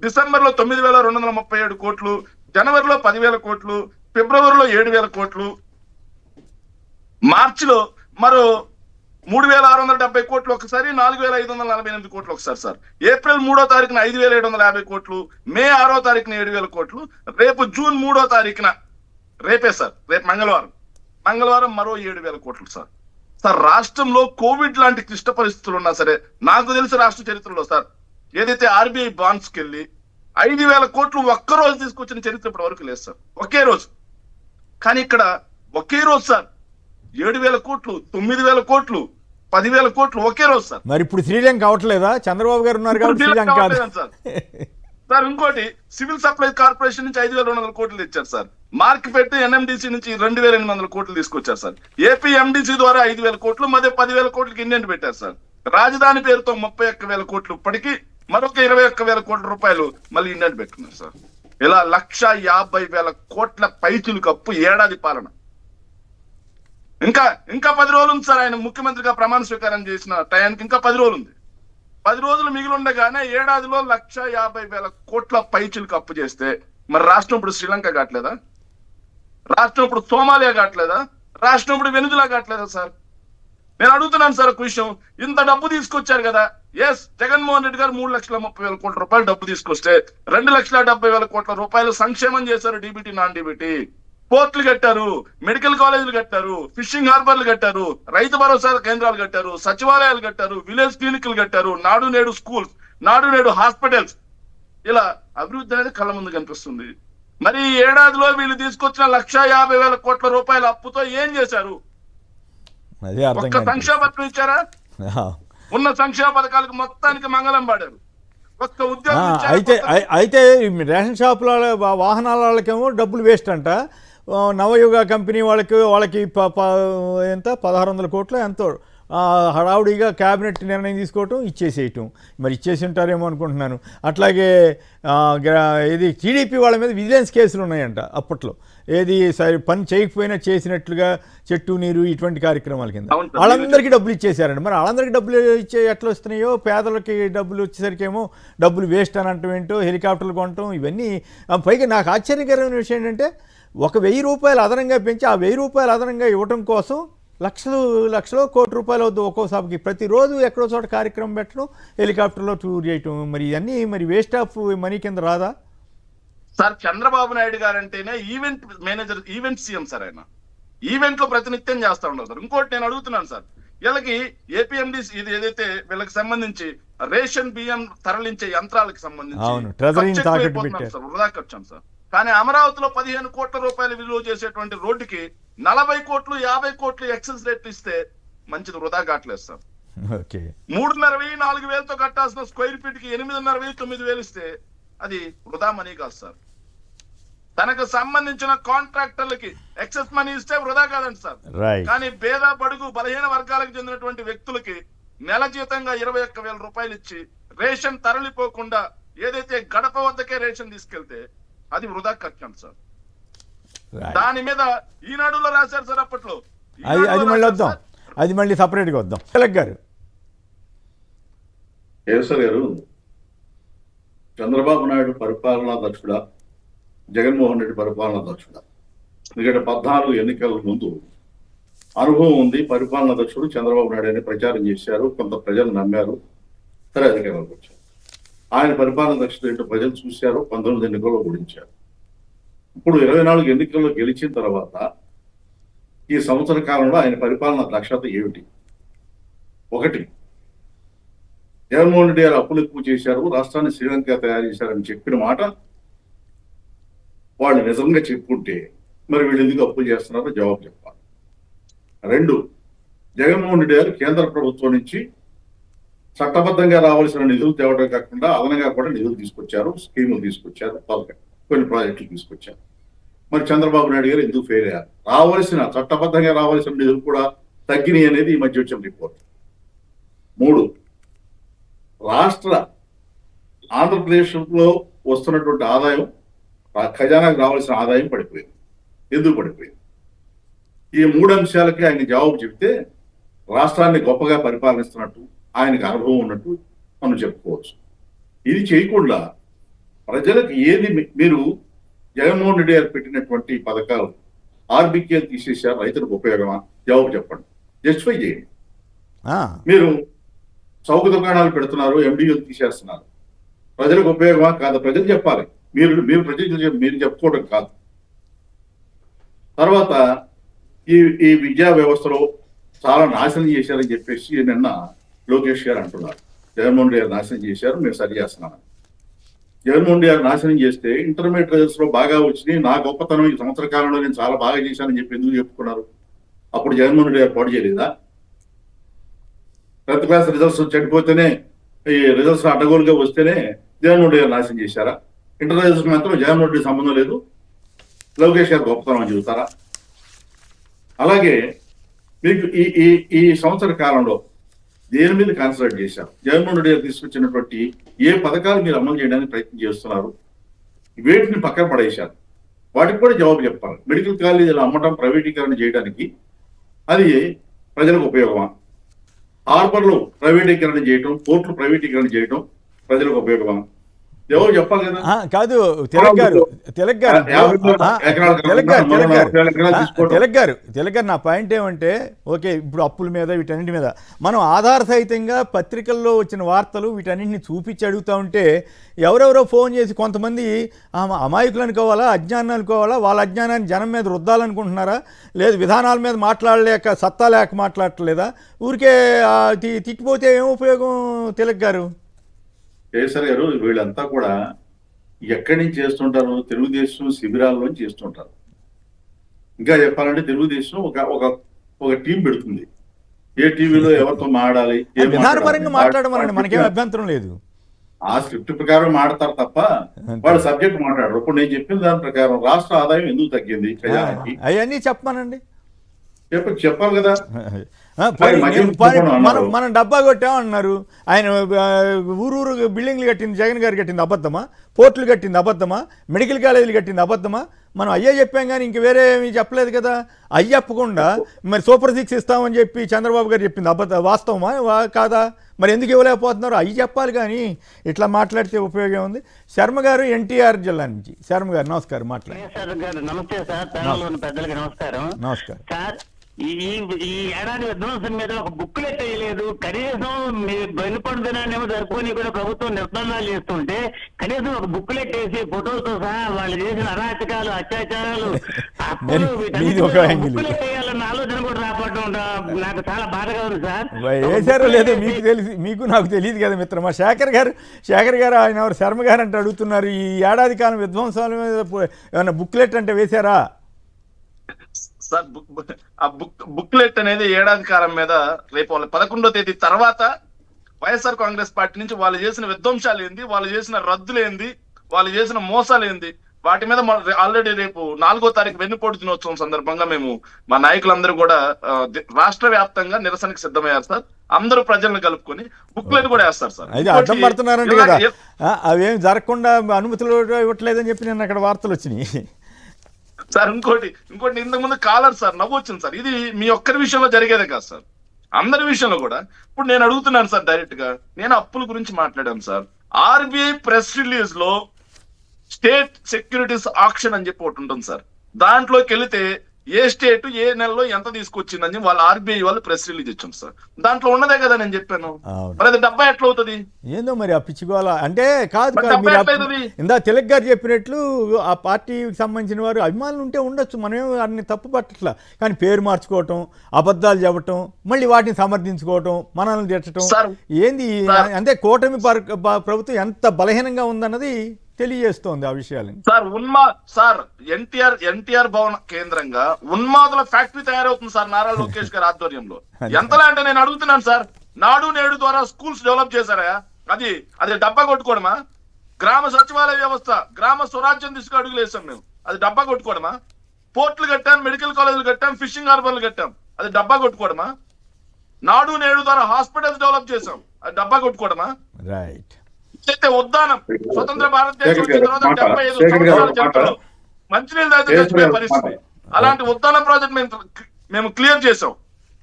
డిసెంబర్ లో 9,237 కోట్లు, జనవరిలో 10,000 కోట్లు, ఫిబ్రవరిలో 7,000 కోట్లు, మార్చిలో మరో 3,670 కోట్లు ఒకసారి, 4,548 కోట్లు ఒకసారి సార్. ఏప్రిల్ 3వ తారీఖున 5,750 కోట్లు, మే 6వ తారీఖున 7,000 కోట్లు, రేపు జూన్ 3వ తారీఖున, రేపే సార్, రేపు మంగళవారం మరో 7,000 కోట్లు సార్. సార్ రాష్ట్రంలో కోవిడ్ లాంటి క్లిష్ట పరిస్థితులు ఉన్నా సరే, నాకు తెలిసి రాష్ట్ర చరిత్రలో సార్ ఏదైతే ఆర్బీఐ బాండ్స్ కి వెళ్ళి 5,000 కోట్లు ఒక్కరోజు తీసుకొచ్చిన చరిత్ర ఇప్పటి వరకు లేదు సార్, ఒకే రోజు. కానీ ఇక్కడ ఒకే రోజు సార్ 7,000 కోట్లు, 9,000 కోట్లు, 10,000 కోట్లు ఒకే రోజు సార్. మరి ఇప్పుడు శ్రీలంక అవట్లేదా? చంద్రబాబు గారు ఉన్నారు కాబట్టి శ్రీలంక కాదు సార్. సార్ ఇంకోటి, సివిల్ సప్లై కార్పొరేషన్ నుంచి 5,200 కోట్లు తెచ్చారు సార్. మార్కెట్ ఎన్ఎండిసి నుంచి 2,800 కోట్లు తీసుకొచ్చారు సార్. ఏపీ ఎండిసి ద్వారా 5,000 కోట్లు, మధ్య 10,000 కోట్లకి ఇండియన్ పెట్టారు సార్. రాజధాని పేరుతో 31,000 కోట్లు, ఇప్పటికీ మరొక 21,000 కోట్ల రూపాయలు మళ్ళీ ఇండియన్ పెట్టుకున్నారు సార్. ఇలా 1,50,000 కోట్ల పైచులకు అప్పు, ఏడాది పాలన. ఇంకా 10 రోజులు ఉంది సార్ ఆయన ముఖ్యమంత్రిగా ప్రమాణ స్వీకారం చేసిన టయానికి, ఇంకా 10 రోజులు ఉంది. 10 రోజులు మిగిలి ఉండగానే ఏడాదిలో 1,50,000 కోట్ల పైచులకు అప్పు చేస్తే మరి రాష్ట్రం ఇప్పుడు శ్రీలంక కావట్లేదా? రాష్ట్రం ఇప్పుడు సోమాలియా కావట్లేదా? రాష్ట్రం ఇప్పుడు వెనుజులా కావట్లేదా సార్? నేను అడుగుతున్నాను సార్ ఒక విషయం. ఇంత డబ్బు తీసుకొచ్చారు కదా, ఎస్ జగన్మోహన్ రెడ్డి గారు 3,30,000 కోట్ల రూపాయలు డబ్బు తీసుకొస్తే 2,70,000 కోట్ల రూపాయలు సంక్షేమం చేశారు. డీబీటీ, నాన్ డీబీటీ, పోర్టులు కట్టారు, మెడికల్ కాలేజీలు కట్టారు, ఫిషింగ్ హార్బర్లు కట్టారు, రైతు భరోసా కేంద్రాలు కట్టారు, సచివాలయాలు కట్టారు, విలేజ్ క్లినిక్లు కట్టారు, నాడు నేడు స్కూల్స్, నాడు నేడు హాస్పిటల్స్. ఇలా అభివృద్ధి అనేది కళ్ళ ముందు కనిపిస్తుంది. మరి ఈ ఏడాదిలో వీళ్ళు తీసుకొచ్చిన 1,50,000 కోట్ల రూపాయల అప్పుతో ఏం చేశారు? ఒక్క సంక్షేమ పథకం ఇచ్చారా? ఉన్న సంక్షేమ పథకాలకు మొత్తానికి మంగళం పాడారు. ఒక్క ఉద్యోగం అయితే రేషన్ షాపుల వాహనాల వాళ్ళకేమో డబ్బులు వేస్ట్ అంట. నవయుగ కంపెనీ వాళ్ళకి ఎంత 1,600 కోట్లు ఎంతో హడావుడిగా క్యాబినెట్ నిర్ణయం తీసుకోవటం, ఇచ్చేసేయటం. మరి ఇచ్చేసి ఉంటారేమో అనుకుంటున్నాను. అట్లాగే ఇది టీడీపీ వాళ్ళ మీద విజిలెన్స్ కేసులు ఉన్నాయంట అప్పట్లో. ఏది పని చేయకపోయినా చేసినట్లుగా చెట్టు నీరు ఇటువంటి కార్యక్రమాల కింద వాళ్ళందరికీ డబ్బులు ఇచ్చేసారండి. మరి వాళ్ళందరికీ డబ్బులు ఎట్లా వస్తున్నాయో, పేదలకి డబ్బులు వచ్చేసరికి ఏమో డబ్బులు వేస్ట్ అని అంటాం ఏంటో, హెలికాప్టర్లు కొనటం, ఇవన్నీ. పైగా నాకు ఆశ్చర్యకరమైన విషయం ఏంటంటే, 1,000 రూపాయలు అదనంగా పెంచి ఆ 1,000 రూపాయలు అదనంగా ఇవ్వటం కోసం లక్షలు కోటి రూపాయలు వద్దు ఒక్కో సభకి. ప్రతిరోజు ఎక్కడో చోట కార్యక్రమం పెట్టడం, హెలికాప్టర్లో టూర్ చేయటం. మరి ఇవన్నీ మరి వేస్ట్ ఆఫ్ మనీ కింద రాదా సార్? చంద్రబాబు నాయుడు గారు అంటేనే event manager, event CM sir. ఆయన ఈవెంట్ లో ప్రతినిత్యం చేస్తా ఉన్నారు సార్. ఇంకోటి నేను అడుగుతున్నాను సార్, వీళ్ళకి ఏపీఎండిసి ఇది ఏదైతే వీళ్ళకి సంబంధించి రేషన్ బియ్యం తరలించే యంత్రాలకు సంబంధించి వృధా ఖర్చు సార్. కానీ అమరావతిలో 15 కోట్ల రూపాయలు విలువ చేసేటువంటి రోడ్డుకి 40 కోట్లు 50 కోట్లు ఎక్సెస్ రేట్లు ఇస్తే మంచిది వృధా కావట్లేదు సార్. 3,500-4,000తో కట్టాల్సిన స్క్వేర్ ఫీట్ కి 8,500-9,000 ఇస్తే అది వృధా మనీ కాదు సార్. తనకు సంబంధించిన కాంట్రాక్టర్లకి ఎక్సెస్ మనీ ఇస్తే వృధా కాదండి సార్. కానీ పేద బడుగు బలహీన వర్గాలకు చెందినటువంటి వ్యక్తులకి నెల జీతంగా 21,000 రూపాయలు ఇచ్చి రేషన్ తరలిపోకుండా ఏదైతే గడప వద్దకే రేషన్ తీసుకెళ్తే అది వృధా ఖర్చు సార్. దాని మీద ఈనాడులో రాశారు సార్ అప్పట్లో. అది మళ్ళీ సపరేట్గా వద్దాం. గారు కేసర్ గారు, చంద్రబాబు నాయుడు పరిపాలనా దక్షుడా, జగన్మోహన్ రెడ్డి పరిపాలనా దక్షుడా? ఎందుకంటే 14 ఎన్నికల ముందు అనుభవం ఉంది. పరిపాలనా దక్షుడు చంద్రబాబు నాయుడు అని ప్రచారం చేశారు, కొంత ప్రజలు నమ్మారు, సరే అధికారంలోకి వచ్చారు. ఆయన పరిపాలనా దక్షుడు ఏంటో ప్రజలు చూశారు, 19 ఎన్నికల్లో ఓడించారు. ఇప్పుడు 24 ఎన్నికల్లో గెలిచిన తర్వాత ఈ సంవత్సర కాలంలో ఆయన పరిపాలన దక్షత ఏమిటి? ఒకటి, జగన్మోహన్ రెడ్డి గారు అప్పులు ఎక్కువ చేశారు, రాష్ట్రాన్ని శ్రీలంక తయారు చేశారని చెప్పిన మాట వాళ్ళు నిజంగా చెప్పుకుంటే మరి వీళ్ళు ఎందుకు అప్పులు చేస్తున్నారో జవాబు చెప్పాలి. 2, జగన్మోహన్ రెడ్డి గారు కేంద్ర ప్రభుత్వం నుంచి చట్టబద్ధంగా రావాల్సిన నిధులు తేవడం కాకుండా అదనంగా కూడా నిధులు తీసుకొచ్చారు, స్కీములు తీసుకొచ్చారు, కొన్ని ప్రాజెక్టులు తీసుకొచ్చారు. మరి చంద్రబాబు నాయుడు గారు ఎందుకు ఫెయిల్ అయ్యారు? చట్టబద్ధంగా రావాల్సిన నిధులు కూడా తగ్గినాయి అనేది ఈ మధ్య వచ్చిన రిపోర్ట్. 3, ఆంధ్రప్రదేశ్లో వస్తున్నటువంటి ఆదాయం, ఖజానాకు రావాల్సిన ఆదాయం పడిపోయింది. ఎందుకు పడిపోయింది? ఈ 3 అంశాలకి ఆయన జవాబు చెప్తే రాష్ట్రాన్ని గొప్పగా పరిపాలనిస్తున్నట్టు, ఆయనకు అనుభవం ఉన్నట్టు మనం చెప్పుకోవచ్చు. ఇది చేయకుండా ప్రజలకు ఏది మీరు జగన్మోహన్ రెడ్డి గారు పెట్టినటువంటి పథకాలు ఆర్బికేలు తీసేశారు, రైతులకు ఉపయోగమా? జవాబు చెప్పండి, జస్టిఫై చేయండి. మీరు చౌక దుకాణాలు పెడుతున్నారు, ఎండిఓలు తీసేస్తున్నారు, ప్రజలకు ఉపయోగమా కాదు? ప్రజలు చెప్పాలి, మీరు ప్రజలు మీరు చెప్పుకోవడం కాదు. తర్వాత ఈ విద్యా వ్యవస్థలో చాలా నాశనం చేశారని చెప్పేసి నిన్న లోకేష్ గారు అంటున్నారు. జగన్మోహన్ రెడ్డి గారు నాశనం చేశారు, మేము సరి చేస్తున్నామని. జగన్మోహన్ రెడ్డి గారు నాశనం చేస్తే ఇంటర్మీడియట్ రిజల్ట్స్ లో బాగా వచ్చినాయి, నా గొప్పతనం ఈ సంవత్సర కాలంలో నేను చాలా బాగా చేశానని చెప్పి ఎందుకు చెప్పుకున్నారు? అప్పుడు జగన్మోహన్ రెడ్డి గారు పోటీ చేయలేదా? 10th క్లాస్ రిజల్ట్స్ చెడిపోతేనే, ఈ రిజల్ట్స్ అడ్డగోలుగా వస్తేనే జగన్మోహన్ రెడ్డి గారు నాశనం చేశారా? ఇంటర్ రిజల్ట్స్ మాత్రం జగన్మోహన్ రెడ్డి సంబంధం లేదు, లోకేష్ గారు గొప్పతనం అని చెబుతారా? అలాగే మీకు ఈ సంవత్సర కాలంలో దేని మీద కాన్సన్ట్రేట్ చేశారు? జగన్మోహన్ రెడ్డి గారు తీసుకొచ్చినటువంటి ఏ పథకాలు మీరు అమలు చేయడానికి ప్రయత్నం చేస్తున్నారు? వేటిని పక్కన పడేశారు? వాటికి కూడా జవాబు చెప్పాలి. మెడికల్ కాలేజీలు అమ్మటం, ప్రైవేటీకరణ చేయడానికి అది ప్రజలకు ఉపయోగమా? హార్బర్లు ప్రైవేటీకరణ చేయటం, పోర్టులు ప్రైవేటీకరణ చేయటం ప్రజలకు ఉపయోగమా? ఎవరు చెప్పాలి కదా. కాదు తిలక్ గారు నా పాయింట్ ఏమంటే, ఓకే ఇప్పుడు అప్పుల మీద వీటన్నిటి మీద మనం ఆధార సహితంగా పత్రికల్లో వచ్చిన వార్తలు వీటన్నింటిని చూపించి అడుగుతూ ఉంటే ఎవరెవరో ఫోన్ చేసి కొంతమంది అమాయకులు అనుకోవాలా, అజ్ఞానం అనుకోవాలా, వాళ్ళ అజ్ఞానాన్ని జనం మీద రుద్దాలనుకుంటున్నారా, లేదు విధానాల మీద మాట్లాడలేక సత్తా లేక మాట్లాడట్లేదా? ఊరికే తిట్టిపోతే ఏం ఉపయోగం? తిలక్ గారు, కేసర్ గారు, వీళ్ళంతా కూడా ఎక్కడి నుంచి చేస్తుంటారు? తెలుగుదేశం శిబిరాల్లో చేస్తుంటారు. ఇంకా చెప్పాలంటే తెలుగుదేశం ఒక టీం పెడుతుంది, ఏ టీవీలో ఎవరితో మాట్లాడాలి, విధానపరంగా మాట్లాడమనండి, మనకేం అభ్యంతరం లేదు. ఆ స్క్రిప్ట్ ప్రకారం మాడతారు తప్ప వాళ్ళు సబ్జెక్ట్ మాట్లాడరు. ఇప్పుడు నేను చెప్పిన దాని ప్రకారం రాష్ట్ర ఆదాయం ఎందుకు తగ్గింది ఖజానాకి అవన్నీ చెప్పమానండి, చెప్పాలి కదా. మనం డబ్బా కొట్టామన్నారు, ఆయన ఊరూరు బిల్డింగ్లు కట్టింది జగన్ గారు కట్టింది అబద్ధమా? పోర్టులు కట్టింది అబద్ధమా? మెడికల్ కాలేజీలు కట్టింది అబద్ధమా? మనం అయ్యే చెప్పాం కానీ ఇంక వేరే ఏమీ చెప్పలేదు కదా. అయ్యి చెప్పకుండా మరి సూపర్ 6 ఇస్తామని చెప్పి చంద్రబాబు గారు చెప్పింది వాస్తవమా కాదా? మరి ఎందుకు ఇవ్వలేకపోతున్నారు? అవి చెప్పాలి కానీ ఇట్లా మాట్లాడితే ఉపయోగం ఉంది. శర్మ గారు ఎన్టీఆర్ జిల్లా నుంచి. శర్మ గారు నమస్కారం, మాట్లాడండి. నమస్తే సార్, పెద్దలకి నమస్కారం. నమస్కారం సార్. ఈ ఏడాది విధ్వంసం మీద ఒక బుక్లే చేయలేదు. కనీసం మీ బెల్లిపండు దినాన్నేమో జరుపుకొని కూడా ప్రభుత్వం నిర్బంధాలు చేస్తుంటే కనీసం ఒక బుక్లెట్ వేసి ఫోటోలతో సహా వాళ్ళు చేసిన అరాచకాలు, అత్యాచారాలు, బుక్లెట్ వేయాలన్న ఆలోచన కూడా రాపడటం నాకు చాలా బాధగా ఉంది సార్. వేశారో లేదో మీకు తెలిసి, మీకు నాకు తెలియదు కదా మిత్రమా. శేఖర్ గారు ఆయన ఎవరు శర్మ గారు అంటే అడుగుతున్నారు, ఈ ఏడాది కాలం విధ్వంసాల మీద ఏమన్నా బుక్లెట్ అంటే వేశారా? సార్ బుక్లెట్ అనేది ఏడాది కాలం మీద రేపు 11వ తేదీ తర్వాత వైఎస్ఆర్ కాంగ్రెస్ పార్టీ నుంచి వాళ్ళు చేసిన విధ్వంసాలు ఏంది, వాళ్ళు చేసిన రద్దులు ఏంది, వాళ్ళు చేసిన మోసాలు ఏంది, వాటి మీద ఆల్రెడీ రేపు 4వ తారీఖు వెన్నుపోటు దినోత్సవం సందర్భంగా మేము మా నాయకులందరూ కూడా రాష్ట్ర వ్యాప్తంగా నిరసనకు సిద్ధమయ్యారు సార్. అందరూ ప్రజలను కలుపుకొని బుక్లెట్ కూడా వేస్తారు సార్. అయితే అడ్డం పడుతున్నారంటే కదా, అవేం జరగకుండా అనుమతులు ఇవ్వట్లేదని చెప్పి నేను అక్కడ వార్తలు వచ్చినాయి సార్. ఇంకోటి ఇంతకు ముందు కాలర్ సార్ నవ్వు వచ్చింది సార్. ఇది మీ ఒక్కరి విషయంలో జరిగేదే కాదు సార్, అందరి విషయంలో కూడా. ఇప్పుడు నేను అడుగుతున్నాను సార్ డైరెక్ట్ గా, నేను అప్పుల గురించి మాట్లాడాను సార్. ఆర్బీఐ ప్రెస్ రిలీజ్ లో స్టేట్ సెక్యూరిటీస్ ఆక్షన్ అని చెప్పి ఒకటి ఉంటుంది సార్. దాంట్లోకి వెళితే ఏ స్టేట్ ఏ నెలలో ఎంత తీసుకొచ్చిందని వాళ్ళు ఆర్బీఐ వాళ్ళు ప్రెస్ రిలీజ్ ఇచ్చాం సార్. దాంట్లో ఉన్నదే కదా నేను చెప్పాను. మరి అది డబ్బా ఎట్లా అవుతుంది? ఏందో మరి ఆ పిచ్చిగోళ అంటే కాదు. ఇందా తిలక్ గారు చెప్పినట్లు ఆ పార్టీకి సంబంధించిన వారు అభిమానులు ఉంటే ఉండొచ్చు, మనమే వారిని తప్పు పట్టట్లా. కానీ పేరు మార్చుకోవటం, అబద్ధాలు చెప్పటం, మళ్ళీ వాటిని సమర్థించుకోవటం, మనల్ని తిట్టడం ఏంది అంటే కూటమి ప్రభుత్వం ఎంత బలహీనంగా ఉందన్నది తెలియజేస్తోంది ఆ విషయాలని. సార్ ఎన్టీఆర్ భవన్ కేంద్రంగా ఉన్మాదుల ఫ్యాక్టరీ తయారవుతుంది సార్ నారా లోకేష్ గారి ఆధ్వర్యంలో. ఎంతలా అంటే నేను అడుగుతున్నాను సార్, నాడు నేడు ద్వారా స్కూల్స్ డెవలప్ చేశారా? అది డబ్బా కొట్టుకోవడమా? గ్రామ సచివాలయ వ్యవస్థ, గ్రామ స్వరాజ్యం దిశగా అడుగులు వేసాం మేము, అది డబ్బా కొట్టుకోవడమా? పోర్టులు కట్టాం, మెడికల్ కాలేజీలు కట్టాం, ఫిషింగ్ హార్బర్లు కట్టాం, అది డబ్బా కొట్టుకోవడమా? నాడు నేడు ద్వారా హాస్పిటల్స్ డెవలప్ చేసాం, అది డబ్బా కొట్టుకోవడమా? రైట్. అయితే ఉద్దానం స్వతంత్ర భారతదేశం వచ్చిన తర్వాత 75 సంవత్సరాల చరిత్రలో మంచినీళ్ళు అయితే చచ్చిపోయే పరిస్థితి. అలాంటి ఉద్దానం ప్రాజెక్ట్ మేము క్లియర్ చేసాం,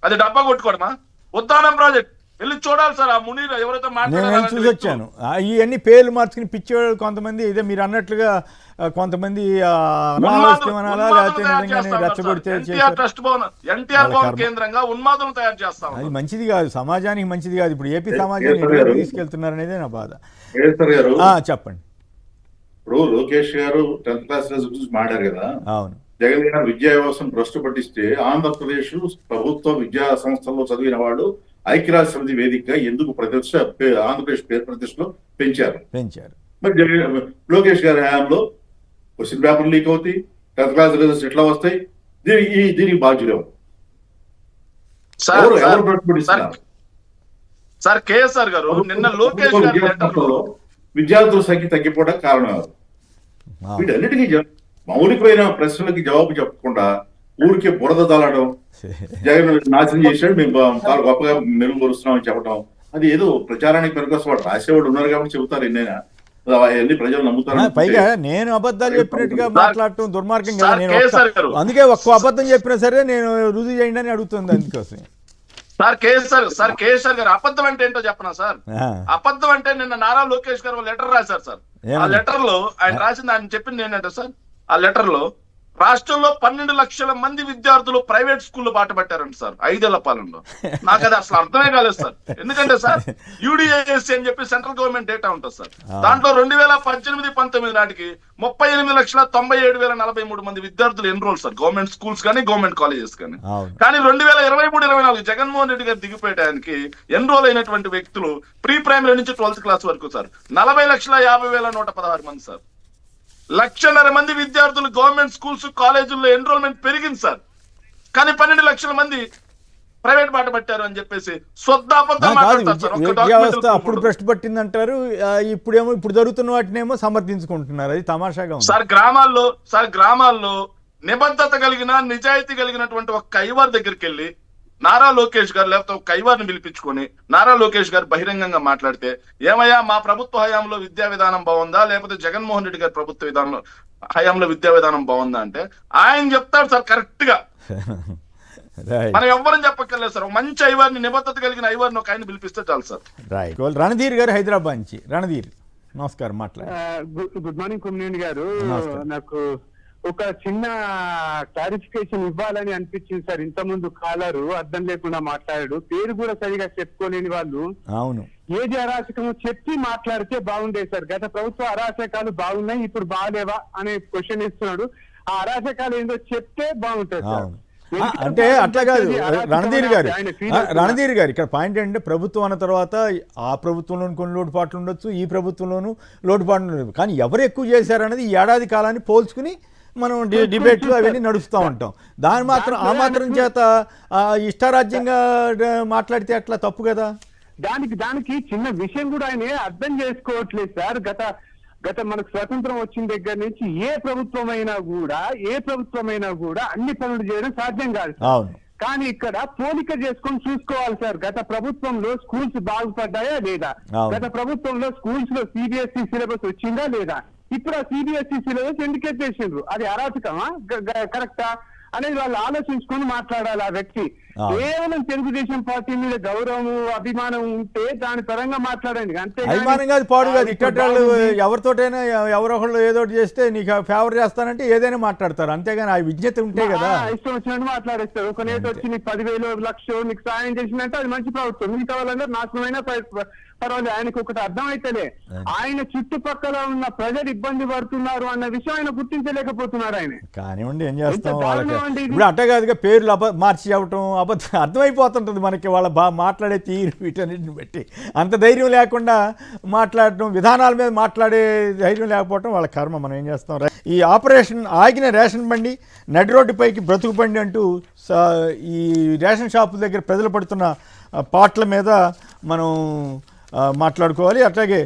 అది డబ్బా కొట్టుకోవడమా? ఉద్దానం ప్రాజెక్ట్ వెళ్ళి చూడాలి సార్. ఆ మునీర్ ఎవరైతే నేను చూసి వచ్చాను. ఇవన్నీ పేర్లు మార్చుకుని పిచ్చేవాళ్ళు కొంతమంది, ఇదే మీరు అన్నట్లుగా కొంతమంది కేంద్రంగా ఉన్మాదులు తయారు చేస్తాం. అది మంచిది కాదు, సమాజానికి మంచిది కాదు. ఇప్పుడు ఏపీ సమాజాన్ని తీసుకెళ్తున్నారు అనేది నా బాధ. చెప్పండి. ఇప్పుడు లోకేష్ గారు 10th క్లాస్ గురించి మాట్లాడారు కదా. అవును. జగన్ గారు విద్యా వ్యవస్థను భ్రష్టు పట్టిస్తే ఆంధ్రప్రదేశ్ ప్రభుత్వ విద్యా సంస్థల్లో చదివిన వాళ్ళు ఐక్యరాజ్య సమితి వేదికగా ఎందుకు ఆంధ్రప్రదేశ్ పేరు ప్రతిష్టలో పెంచారు. మరి లోకేష్ గారి హయాంలో క్వశ్చన్ పేపర్ లీక్ అవుతాయి, 10th క్లాస్ రిజల్ట్స్ ఎట్లా వస్తాయి, దీనికి బాధ్యులు సార్ కేఎస్ఆర్ గారు నిన్న లోకేష్ గారు విద్యార్థుల సంఖ్య తగ్గిపోవడానికి కారణం ఎవరు? వీటన్నిటికీ మౌలికమైన ప్రశ్నలకి జవాబు చెప్పకుండా ఊరికే బురద తల్లడం, జగన్ నాశనం చేశాడు, మేము చాలా గొప్పగా మెరుగుపరుస్తున్నామని చెప్పడం, అది ఏదో ప్రచారానికి పనికొస్తే వాడు రాసేవాడు ఉన్నారు కాబట్టి చెబుతారు. ఎన్నైనా అవన్నీ ప్రజలు నమ్ముతారు. పైగా నేను అబద్ధాలు చెప్పినట్టుగా మాట్లాడటం దుర్మార్గం కదా. నేను అందుకే ఒక్క అబద్ధం చెప్పినా సరే నేను రుజువు చేయండి అని అడుగుతుంది. అందుకోసం సార్ కేసీఆర్ గారు అబద్ధం అంటే ఏంటో చెప్పనా సార్? అబద్ధం అంటే నిన్న నారా లోకేష్ గారు లెటర్ రాశారు సార్. ఆ లెటర్ లో ఆయన రాసింది, ఆయన చెప్పింది ఏంటంటే సార్, ఆ లెటర్ లో రాష్ట్రంలో 12 లక్షల మంది విద్యార్థులు ప్రైవేట్ స్కూల్లో బాట పట్టారంట సార్ 5 ఏళ్ల పాలనలో. నాకు అది అసలు అర్థమే కాలేదు సార్. ఎందుకంటే సార్ యూడిఎస్సి అని చెప్పి సెంట్రల్ గవర్నమెంట్ డేటా ఉంటుంది సార్. దాంట్లో 2018-19 నాటికి 38,97,043 మంది విద్యార్థులు ఎన్రోల్ సార్, గవర్నమెంట్ స్కూల్స్ కానీ గవర్నమెంట్ కాలేజెస్ కానీ. కానీ 2023-24 జగన్మోహన్ రెడ్డి గారు దిగిపోయడానికి ఎన్రోల్ అయినటువంటి వ్యక్తులు ప్రీ ప్రైమరీ నుంచి 12th క్లాస్ వరకు సార్ 40,50,116 మంది సార్. 1,00,000 మంది విద్యార్థులు గవర్నమెంట్ స్కూల్స్ కాలేజీల్లో ఎన్రోల్మెంట్ పెరిగింది సార్. కానీ 12 లక్షల మంది ప్రైవేట్ బాట పట్టారు అని చెప్పేసి వ్యవస్థ అప్పుడు భ్రష్టు పట్టింది అంటారు, ఇప్పుడు జరుగుతున్న వాటినేమో సమర్థించుకుంటున్నారు. అది తమాషాగా ఉంది సార్. గ్రామాల్లో నిబద్ధత కలిగిన నిజాయితీ కలిగినటువంటి ఒక కైవార్ దగ్గరికి వెళ్ళి నారా లోకేష్ గారు లేకపోతే ఒక కైవార్ని పిలిపించుకొని నారా లోకేష్ గారు బహిరంగంగా మాట్లాడితే, ఏమయ్యా మా ప్రభుత్వ హయాంలో విద్యా విధానం బాగుందా లేకపోతే జగన్మోహన్ రెడ్డి గారి ప్రభుత్వ విధానంలో హయాంలో విద్యా విధానం బాగుందా అంటే ఆయన చెప్తాడు సార్ కరెక్ట్ గా. మనం ఎవ్వరం చెప్పక్కర్లేదు సార్. మంచి ఐవార్ని, నిబద్ధత కలిగిన ఐవార్ని ఒక ఆయన పిలిపిస్తే చాలు సార్. రైట్. రణధీర్ గారు హైదరాబాద్ నుంచి. రణధీర్ నమస్కారం, మాట్లాడు. గుడ్ మార్నింగ్ కుమ్మినేని గారు. నాకు ఒక చిన్న క్లారిఫికేషన్ ఇవ్వాలని అనిపించింది సార్. ఇంతకుముందు కాలరు అర్థం లేకుండా మాట్లాడాడు, పేరు కూడా సరిగా చెప్పుకోలేని వాళ్ళు. అవును, ఏది అరాచకము చెప్పి మాట్లాడితే బాగుండే సార్. గత ప్రభుత్వ అరాచకాలు బాగున్నాయి, ఇప్పుడు బాగలేవా అనే క్వశ్చన్ ఇస్తున్నాడు. ఆ అరాచకాలు ఏందో చెప్తే బాగుంటుంది సార్. అంటే అట్లా కాదు రణధీర్ గారు ఇక్కడ పాయింట్ ఏంటంటే ప్రభుత్వం అన్న తర్వాత ఆ ప్రభుత్వంలోనూ కొన్ని లోటుపాట్లు ఉండొచ్చు, ఈ ప్రభుత్వంలోనూ లోటుపాట్లు ఉండదు. కానీ ఎవరు ఎక్కువ చేశారనేది ఈ ఏడాది కాలాన్ని పోల్చుకుని మనం డిబేట్లు అవన్నీ నడుస్తూ ఉంటాం. ఆ మాత్రం చేత ఇష్టారాజ్యంగా మాట్లాడితే అట్లా తప్పు కదా. దానికి చిన్న విషయం కూడా ఆయన అర్థం చేసుకోవట్లేదు సార్. గత మనకు స్వతంత్రం వచ్చిన దగ్గర నుంచి ఏ ప్రభుత్వమైనా కూడా అన్ని పనులు చేయడం సాధ్యం కాదు. కానీ ఇక్కడ పోలిక చేసుకొని చూసుకోవాలి సార్. గత ప్రభుత్వంలో స్కూల్స్ బాగుపడ్డాయా లేదా, గత ప్రభుత్వంలో స్కూల్స్ లో సిబిఎస్ఈ సిలబస్ వచ్చిందా లేదా, ఇప్పుడు ఆ సిబిఎస్ఈ సిలబస్ ఎందుకు ఎత్తేసిండ్రు, అది అరాచకమా కరెక్టా అనేది వాళ్ళు ఆలోచించుకొని మాట్లాడాలి. ఆ వ్యక్తి కేవలం తెలుగుదేశం పార్టీ మీద గౌరవం అభిమానం ఉంటే దాని పరంగా మాట్లాడండి అంతే. అభిమానం కాదు, పాడు కాదు. ఇట్టేళ్ళు ఎవరితోటైనా ఎవరొకళ్ళు ఏదో చేస్తే నీకు ఫేవర్ చేస్తానంటే ఏదైనా మాట్లాడతారు, అంతేగాని ఆ విజ్ఞత ఉంటే కదా. ఇష్టం వచ్చినట్టు మాట్లాడేస్తారు. ఒక నేత వచ్చి నీకు 10,000 1,00,000 నీకు సాయం చేసినట్టు అది మంచి ప్రభుత్వం, మిగతా వాళ్ళందరూ నాశనమైనా పర్వాలేదు. ఆయనకు ఒకటి అర్థం అయితేనే ఆయన చుట్టుపక్కల ఉన్న ప్రజలు ఇబ్బంది పడుతున్నారు అన్న విషయం ఆయన గుర్తించలేకపోతున్నారు. ఆయన కానివ్వండి, ఏం చేస్తాం వాళ్ళకి. ఇప్పుడు అట్ట కాదుగా పేర్లు మార్చి చెప్పటం, అబద్ధం అర్థమైపోతుంటుంది మనకి వాళ్ళ మాట్లాడే తీరు వీటన్నిటిని బట్టి. అంత ధైర్యం లేకుండా మాట్లాడటం, విధానాల మీద మాట్లాడే ధైర్యం లేకపోవడం వాళ్ళ కర్మ. మనం ఏం చేస్తాం. ఈ ఆపరేషన్ ఆగిన రేషన్ బండి నడి రోడ్డుపైకి బ్రతుకు బండి అంటూ ఈ రేషన్ షాపుల దగ్గర ప్రజలు పడుతున్న పాటల మీద మనం మాట్లాడుకోవాలి. అట్లాగే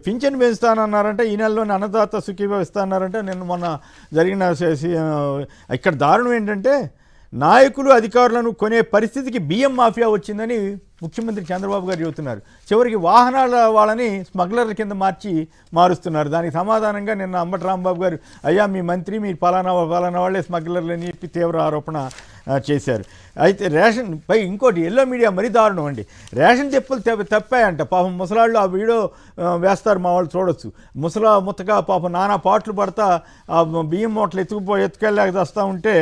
పింఛన్ పెంచుతానన్నారంటే, ఈ నెలలోని అన్నదాత సుఖీభావ ఇస్తానన్నారంటే, నిన్న మొన్న జరిగిన ఇక్కడ దారుణం ఏంటంటే నాయకులు అధికారులను కొనే పరిస్థితికి బియ్యం మాఫియా వచ్చిందని ముఖ్యమంత్రి చంద్రబాబు గారు చెబుతున్నారు. చివరికి వాహనాల వాళ్ళని స్మగ్లర్ల కింద మారుస్తున్నారు. దానికి సమాధానంగా నిన్న అంబటి రాంబాబు గారు, అయ్యా మీ మంత్రి మీరు పలానా వాళ్ళే స్మగ్లర్లు అని చెప్పి తీవ్ర ఆరోపణ చేశారు. అయితే రేషన్ పై ఇంకోటి ఎల్లో మీడియా మరీ దారుణం అండి. రేషన్ చెప్పులు తప్పాయంట. పాపం ముసలాళ్ళు ఆ వీడియో వేస్తారు, మా వాళ్ళు చూడొచ్చు. ముత్తగా పాపం నానా పాటలు పడతా ఆ బియ్యం మూటలు ఎత్తుకెళ్ళాక వస్తూ ఉంటే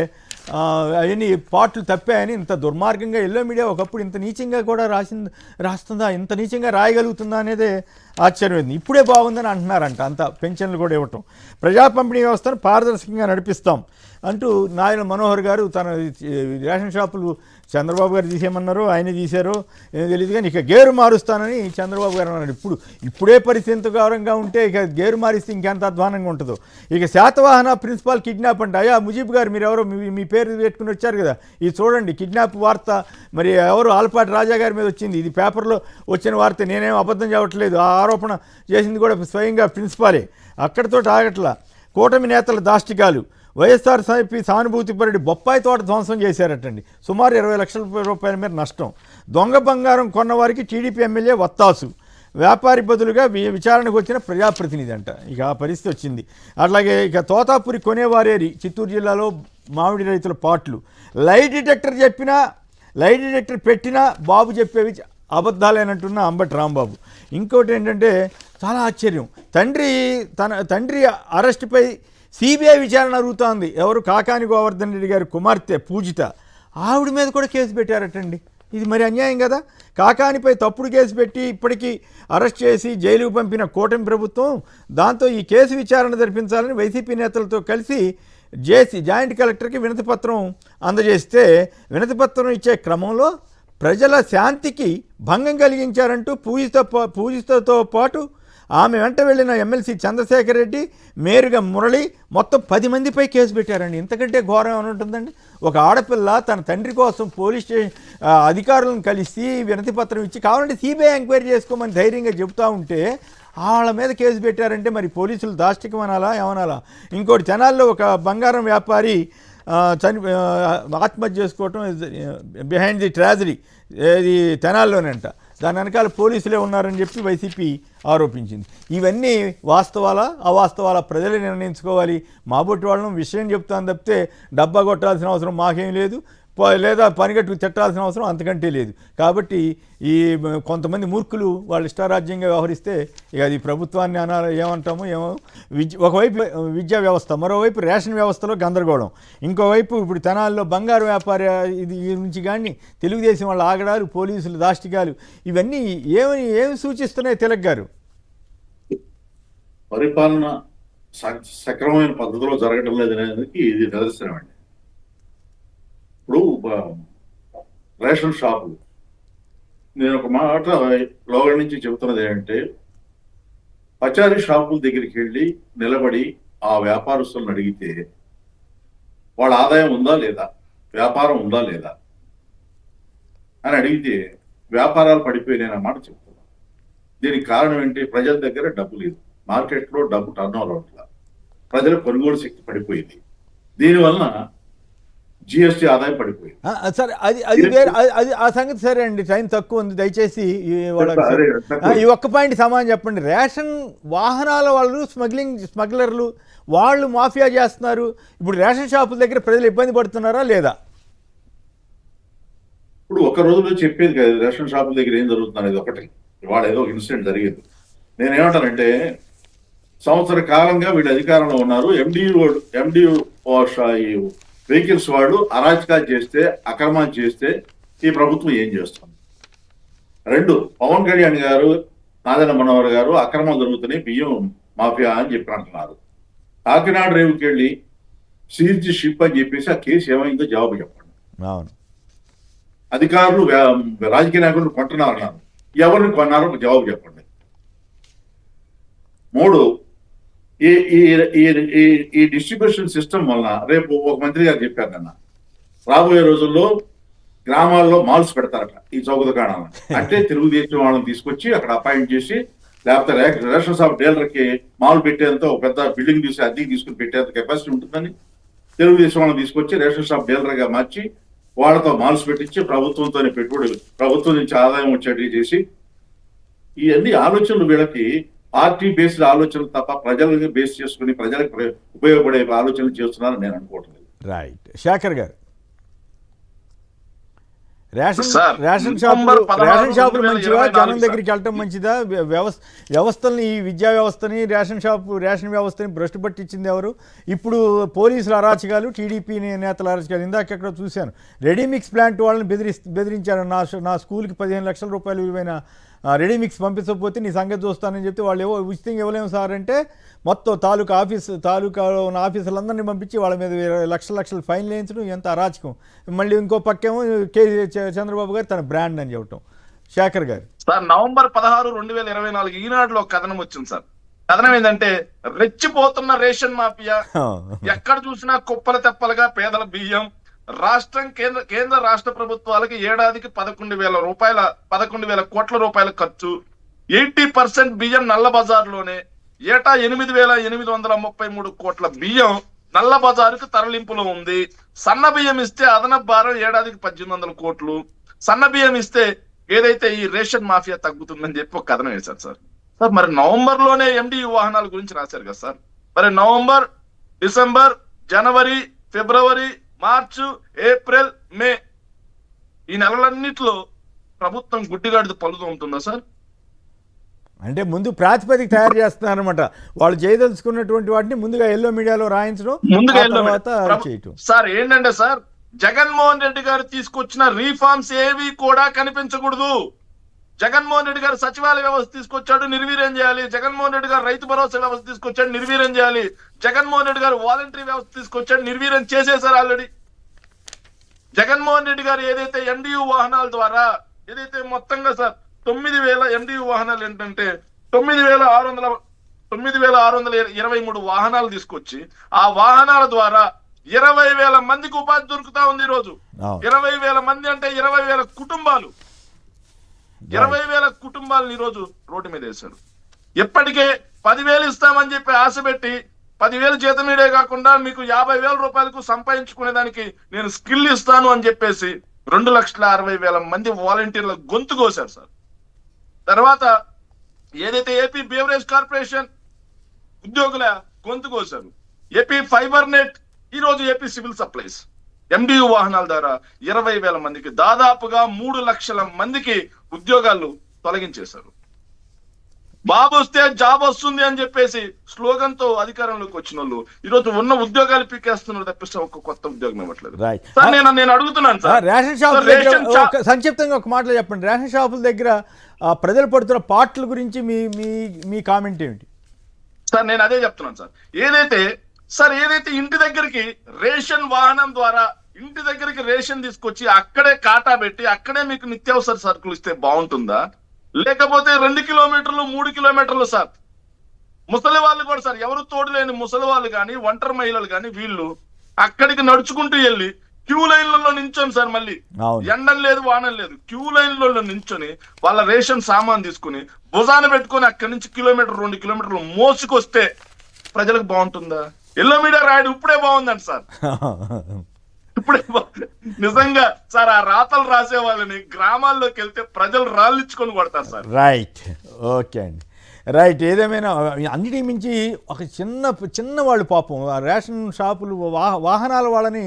అవన్నీ పాటలు తప్పాయని ఇంత దుర్మార్గంగా ఎల్లో మీడియా ఒకప్పుడు ఇంత నీచంగా కూడా రాస్తుందా, ఇంత నీచంగా రాయగలుగుతుందా అనేదే ఆశ్చర్యమైంది. ఇప్పుడే బాగుందని అంటున్నారంట. అంత పెన్షన్లు కూడా ఇవ్వటం, ప్రజా పంపిణీ వ్యవస్థను పారదర్శకంగా నడిపిస్తాం అంటూ నాయన మనోహర్ గారు తన రేషన్ షాపులు చంద్రబాబు గారు తీసేయమన్నారు, ఆయన తీశారో ఏం తెలియదు, కానీ ఇక గేరు మారుస్తానని చంద్రబాబు గారు అన్నారు. ఇప్పుడే పరిస్థితి ఎంత గౌరవంగా ఉంటే ఇక గేరు మారిస్తే ఇంకెంత అధ్వానంగా ఉంటుందో. ఇక శాతవాహన ప్రిన్సిపాల్ కిడ్నాప్ అంటే, అయ్యా ముజీబ్ గారు మీరు ఎవరో మీ పేరు పెట్టుకుని వచ్చారు కదా, ఇది చూడండి కిడ్నాప్ వార్త. మరి ఎవరు ఆలపాటి రాజా గారి మీద వచ్చింది, ఇది పేపర్లో వచ్చిన వార్త, నేనేం అబద్ధం చెప్పట్లేదు. ఆ ఆరోపణ చేసింది కూడా స్వయంగా ప్రిన్సిపాలే. అక్కడితో ఆగట్లా. కూటమి నేతల దాష్టికాలు, వైఎస్ఆర్సీపీ సానుభూతిపరుడి బొప్పాయి తోట ధ్వంసం చేశారటండి. సుమారు 20 లక్షల రూపాయల మేర నష్టం. దొంగ బంగారం కొన్నవారికి టీడీపీ ఎమ్మెల్యే వత్తాసు, వ్యాపారి బదులుగా విచారణకు వచ్చిన ప్రజాప్రతినిధి అంట. ఇక ఆ పరిస్థితి వచ్చింది. అట్లాగే ఇక తోతాపురి కొనేవారేరి, చిత్తూరు జిల్లాలో మామిడి రైతుల పాట్లు. లైట్ డిటెక్టర్ పెట్టినా బాబు చెప్పేవి అబద్ధాలేనంటున్న అంబటి రాంబాబు. ఇంకోటి ఏంటంటే చాలా ఆశ్చర్యం, తండ్రి అరెస్టుపై సిబిఐ విచారణ అడుగుతోంది. ఎవరు, కాకాని గోవర్ధన్ రెడ్డి గారి కుమార్తె పూజిత, ఆవిడ మీద కూడా కేసు పెట్టారటండి. ఇది మరి అన్యాయం కదా. కాకానిపై తప్పుడు కేసు పెట్టి ఇప్పటికీ అరెస్ట్ చేసి జైలుకు పంపిన కూటమి ప్రభుత్వం, దాంతో ఈ కేసు విచారణ జరిపించాలని వైసీపీ నేతలతో కలిసి జాయింట్ కలెక్టర్కి వినతిపత్రం అందజేస్తే, వినతిపత్రం ఇచ్చే క్రమంలో ప్రజల శాంతికి భంగం కలిగించారంటూ పూజితతో పాటు ఆమె వెంట వెళ్ళిన ఎమ్మెల్సీ చంద్రశేఖర్ రెడ్డి, మేరుగా మురళి, మొత్తం 10 మందిపై కేసు పెట్టారండి. ఇంతకంటే ఘోరం ఏమైనా ఉంటుందండి. ఒక ఆడపిల్ల తన తండ్రి కోసం పోలీస్ స్టేషన్ అధికారులను కలిసి వినతి పత్రం ఇచ్చి కావాలంటే సిబిఐ ఎంక్వైరీ చేసుకోమని ధైర్యంగా చెబుతూ ఉంటే వాళ్ళ మీద కేసు పెట్టారంటే మరి పోలీసులు దాష్టికం అనాలా ఏమనాలా. ఇంకోటి, తెనాల్లో ఒక బంగారం వ్యాపారి ఆత్మహత్య చేసుకోవటం బిహైండ్ ది ట్రాజడీ, ఇది తెనాల్లోనంట. దాని వెనకాల పోలీసులే ఉన్నారని చెప్పి వైసీపీ ఆరోపించింది. ఇవన్నీ వాస్తవాలా అవాస్తవాలా ప్రజలే నిర్ణయించుకోవాలి. మాబొట్టి వాళ్ళను విషయం చెప్తాను తప్పితే డబ్బా కొట్టాల్సిన అవసరం మాకేం లేదు, లేదా పనిగట్టుకు తిట్టాల్సిన అవసరం అంతకంటే లేదు. కాబట్టి ఈ కొంతమంది మూర్ఖులు వాళ్ళ ఇష్టారాజ్యంగా వ్యవహరిస్తే ఇక అది ప్రభుత్వాన్ని ఏమంటామో ఏమో. ఒకవైపు విద్యా వ్యవస్థ, మరోవైపు రేషన్ వ్యవస్థలో గందరగోళం, ఇంకోవైపు ఇప్పుడు తెనాల్లో బంగారు వ్యాపార ఇది నుంచి కానీ తెలుగుదేశం వాళ్ళ ఆగడాలు, పోలీసులు దాష్టికాలు, ఇవన్నీ ఏమి సూచిస్తున్నాయి తిలక్ గారు? పరిపాలన సక్రమమైన పద్ధతిలో జరగడం లేదనేది ఇది నిదర్శనం అండి. ఇప్పుడు రేషన్ షాపులు, నేను ఒక మాట లోగడ నుంచి చెబుతున్నది ఏంటంటే, పచారీ షాపుల దగ్గరికి వెళ్ళి నిలబడి ఆ వ్యాపారస్తులను అడిగితే వాళ్ళ ఆదాయం ఉందా లేదా, వ్యాపారం ఉందా లేదా అని అడిగితే వ్యాపారాలు పడిపోయినాయి అన్నమాట చెప్తున్నాను. దీనికి కారణం ఏంటి? ప్రజల దగ్గర డబ్బు లేదు, మార్కెట్లో డబ్బు టర్న్ ఓవర్ అవ్వట్లా, ప్రజల కొనుగోలు శక్తి పడిపోయింది. దీనివలన జిఎస్టీ ఆదాయం పడిపోయింది. సరే, అది వేరే, అది ఆ సంగతి సరే అండి, టైం తక్కువ ఉంది. దయచేసి ఈ ఒక్క పాయింట్ సమాధానం చెప్పండి. రేషన్ వాహనాల వాళ్ళు స్మగ్లర్లు వాళ్ళు మాఫియా చేస్తున్నారు. ఇప్పుడు రేషన్ షాపుల దగ్గర ప్రజలు ఇబ్బంది పడుతున్నారా లేదా? ఇప్పుడు ఒక రోజులో చెప్పేది కదా రేషన్ షాపుల దగ్గర ఏం జరుగుతుంది అనేది ఒకటి. ఇవాళ ఏదో ఒక ఇన్సిడెంట్ జరిగింది. నేనేమంటానంటే, సంవత్సర కాలంగా వీళ్ళు అధికారంలో ఉన్నారు. ఎండి వెహికల్స్ వాళ్ళు అరాచకాలు చేస్తే, అక్రమాలు చేస్తే ఈ ప్రభుత్వం ఏం చేస్తుంది? 2, పవన్ కళ్యాణ్ గారు, నాదెండ్ల మనోహర్ గారు అక్రమాలు జరుగుతున్నాయి, బియ్యం మాఫియా అని చెప్పి అంటున్నారు. కాకినాడ రేవుకి వెళ్ళి సీజ్ షిప్ అని చెప్పేసి ఆ కేసు ఏమైందో జవాబు చెప్పండి. అవును, అధికారులు రాజకీయ నాయకులను కొంటున్నారన్నారు. ఎవరిని కొన్నారో ఒక జవాబు చెప్పండి. 3, ఈ ఈ ఈ డిస్ట్రిబ్యూషన్ సిస్టమ్ వలన రేపు ఒక మంత్రి గారు చెప్పారు నిన్న, రాబోయే రోజుల్లో గ్రామాల్లో మాల్స్ పెడతారట ఈ చౌక దుకాణాలను. అంటే తెలుగుదేశం వాళ్ళని తీసుకొచ్చి అక్కడ అపాయింట్ చేసి, లేకపోతే రేషన్ షాప్ డీలర్కి మాల్ పెట్టేంత ఒక పెద్ద బిల్డింగ్ తీసి అద్దెకి తీసుకుని పెట్టేంత కెపాసిటీ ఉంటుందని తెలుగుదేశం వాళ్ళని తీసుకొచ్చి రేషన్ షాప్ డీలర్గా మార్చి వాళ్ళతో మాల్స్ పెట్టించి ప్రభుత్వంతోనే పెట్టుబడులు, ప్రభుత్వం నుంచి ఆదాయం వచ్చేటివి చేసి, ఇవన్నీ ఆలోచనలు వీళ్ళకి పార్టీ బేస్డ్ ఆలోచనలు తప్ప ప్రజలను బేస్ చేసుకుని ప్రజలకు ఉపయోగపడే ఆలోచనలు చేస్తున్నారని నేను అనుకోవట్లేదు. రైట్. శేఖర్ గారు, రేషన్ సార్, రేషన్ నవంబర్ షాపులు 16, మంచివా, 2024 జనం దగ్గరికి వెళ్ళటం మంచిదా? వ్యవస్థల్ని, ఈ విద్యా వ్యవస్థని, రేషన్ వ్యవస్థని భ్రష్టు పట్టించింది ఎవరు? ఇప్పుడు పోలీసుల అరాచకాలు, టీడీపీ నేతల అరాచకాలు. ఇందాక ఎక్కడ చూశాను, రెడీమిక్స్ ప్లాంట్ వాళ్ళని బెదిరించారు. నా స్కూల్కి 15 లక్షల రూపాయలు విలువైన రెడీమిక్స్ పంపించకపోతే నీ సంగతి చూస్తానని చెప్తే వాళ్ళు ఉచితంగా ఇవ్వలేము సార్ అంటే మొత్తం తాలూకాలో ఉన్న ఆఫీసులందరినీ పంపించి వాళ్ళ మీద లక్షల ఫైన్లు వేయించడం, ఎంత అరాచకం. మళ్ళీ ఇంకో పక్కేమో చంద్రబాబు గారు తన బ్రాండ్ అని చెప్పటం. శేఖర్ గారు సార్, నవంబర్ 16, 2024 ఈనాడులో ఒక కథనం వచ్చింది సార్. కథనం ఏంటంటే, రెచ్చిపోతున్న రేషన్ మాఫియా, ఎక్కడ చూసినా కుప్పల తెప్పలుగా పేదల బియ్యం, కేంద్ర రాష్ట్ర ప్రభుత్వాలకి ఏడాదికి 11,000 కోట్ల రూపాయల ఖర్చు, 80% బియ్యం నల్ల బజార్లోనే, ఏటా 8,833 కోట్ల బియ్యం నల్ల బజారుకు తరలింపులో ఉంది. సన్న బియ్యం ఇస్తే అదనపు భారం ఏడాదికి 1,800 కోట్లు. సన్న బియ్యం ఇస్తే ఏదైతే ఈ రేషన్ మాఫియా తగ్గుతుందని చెప్పి ఒక కథనం వేశారు సార్. సార్, మరి నవంబర్ లోనే MDU వాహనాల గురించి రాశారు కదా సార్. మరి నవంబర్, డిసెంబర్, జనవరి, ఫిబ్రవరి, మార్చు, ఏప్రిల్, మే, ఈ నెలలన్నిట్లో ప్రభుత్వం గుడ్డిగాడిది పలుతూ ఉంటుందా సార్? అంటే ముందు ప్రాతిపదిక తయారు చేస్తున్నారనమాట. వాళ్ళు చేయదలుచుకున్నటువంటి వాటిని ముందుగా ఎల్లో మీడియాలో రాయించడం, చేయటం. సార్ ఏంటంటే సార్, జగన్మోహన్ రెడ్డి గారు తీసుకొచ్చిన రీఫార్మ్స్ ఏవి కూడా కనిపించకూడదు. జగన్మోహన్ రెడ్డి గారు సచివాలయ వ్యవస్థ తీసుకొచ్చాడు, నిర్వీర్యం చేయాలి. జగన్మోహన్ రెడ్డి గారు రైతు భరోసా వ్యవస్థ తీసుకొచ్చాడు, నిర్వీర్యం చేయాలి. జగన్మోహన్ రెడ్డి గారు వాలంటరీ వ్యవస్థ తీసుకొచ్చాడు, నిర్వీర్యం చేసేసారు ఆల్రెడీ. జగన్మోహన్ రెడ్డి గారు ఏదైతే MDU వాహనాల ద్వారా ఏదైతే మొత్తంగా సార్ 9,000 MDU వాహనాలు ఏంటంటే 9,623 వాహనాలు తీసుకొచ్చి, ఆ వాహనాల ద్వారా 20,000 మందికి ఉపాధి దొరుకుతా ఉంది. ఈ రోజు 20,000 మంది అంటే 20,000 కుటుంబాలు, 20,000 కుటుంబాలను ఈ రోజు రోడ్డు మీద వేశారు. ఎప్పటికే 10,000 ఇస్తామని చెప్పి ఆశ పెట్టి 10,000 జీతమీడే కాకుండా మీకు 50,000 రూపాయలకు సంపాదించుకునేదానికి నేను స్కిల్ ఇస్తాను అని చెప్పేసి 2,60,000 మంది వాలంటీర్ల గొంతు కోశారు సార్. తర్వాత ఏదైతే ఏపీ బేవరేజ్ కార్పొరేషన్ ఉద్యోగుల గొంతు కోశారు, ఏపీ ఫైబర్ నెట్, ఈ రోజు ఏపీ సివిల్ సప్లైస్, MDU వాహనాల ద్వారా 20,000 మందికి, దాదాపుగా 3 లక్షల మందికి ఉద్యోగాలు తొలగించేశారు. బాబు వస్తే జాబ్ వస్తుంది అని చెప్పేసి స్లోగన్ తో అధికారంలోకి వచ్చిన వాళ్ళు ఈ రోజు ఉన్న ఉద్యోగాలు పీకేస్తున్నారు తప్పిస్తే ఒక్క కొత్త ఉద్యోగం ఇవ్వట్లేదు. సార్, నేను అడుగుతున్నాను సార్, రేషన్ షాప్ సంక్షిప్తంగా ఒక మాటలో చెప్పండి. రేషన్ షాపుల దగ్గర ప్రజలు పడుతున్న పాటల గురించి మీ కామెంట్ ఏమిటి? సార్, నేను అదే చెప్తున్నాను సార్. ఏదైతే ఇంటి దగ్గరికి రేషన్ వాహనం ద్వారా ఇంటి దగ్గరికి రేషన్ తీసుకొచ్చి అక్కడే కాటా పెట్టి అక్కడే మీకు నిత్యావసర సరుకులు ఇస్తే బాగుంటుందా? లేకపోతే 2 కిలోమీటర్లు 3 కిలోమీటర్లు సార్, ముసలి వాళ్ళు కూడా సార్, ఎవరు తోడు లేని ముసలి వాళ్ళు కానీ, ఒంటరి మహిళలు కానీ, వీళ్ళు అక్కడికి నడుచుకుంటూ వెళ్ళి క్యూ లైన్లలో నించొని సార్, మళ్ళీ ఎండం లేదు వానం లేదు, క్యూ లైన్లలో నించొని వాళ్ళ రేషన్ సామాన్ తీసుకుని భుజాన పెట్టుకొని అక్కడి నుంచి 2 కిలోమీటర్లు మోసుకొస్తే ప్రజలకు బాగుంటుందా? ఎల్లో మీడియా రాయడు ఇప్పుడే బాగుందండి సార్. ఇప్పుడే నిజంగా సార్, ఆ రాతలు రాసే వాళ్ళని గ్రామాల్లోకి వెళ్తే ప్రజలు రాళ్ళిచ్చుకొని కొడతారు సార్. రైట్, ఓకే అండి, రైట్. ఏదేమైనా అన్నిటి మించి ఒక చిన్న వాళ్ళు పాపం రేషన్ షాపులు వాహనాల వాళ్ళని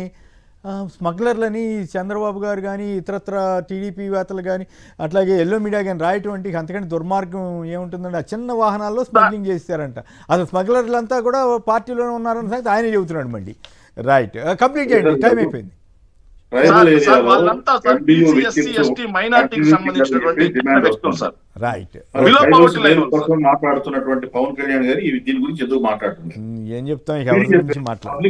స్మగ్లర్లని చంద్రబాబు గారు కానీ ఇతరత్ర టీడీపీ వేత్తలు కానీ అట్లాగే ఎల్లో మీడియా కానీ రాయటువంటి అంతకంటే దుర్మార్గం ఏముంటుందండి? ఆ చిన్న వాహనాల్లో స్మగ్లింగ్ చేస్తారంట. అసలు స్మగ్లర్లంతా కూడా పార్టీలోనే ఉన్నారన్న సంగతి ఆయనే చెబుతున్నాడు మళ్ళీ. రైట్, కంప్లీట్ చేయండి, టైం అయిపోయింది. మాట్లాడుతున్నటువంటి పవన్ కళ్యాణ్ గారు దీని గురించి ఎందుకు మాట్లాడుతున్నారు? ఏం చెప్తాం, ఎవరి గురించి మాట్లాడాలి?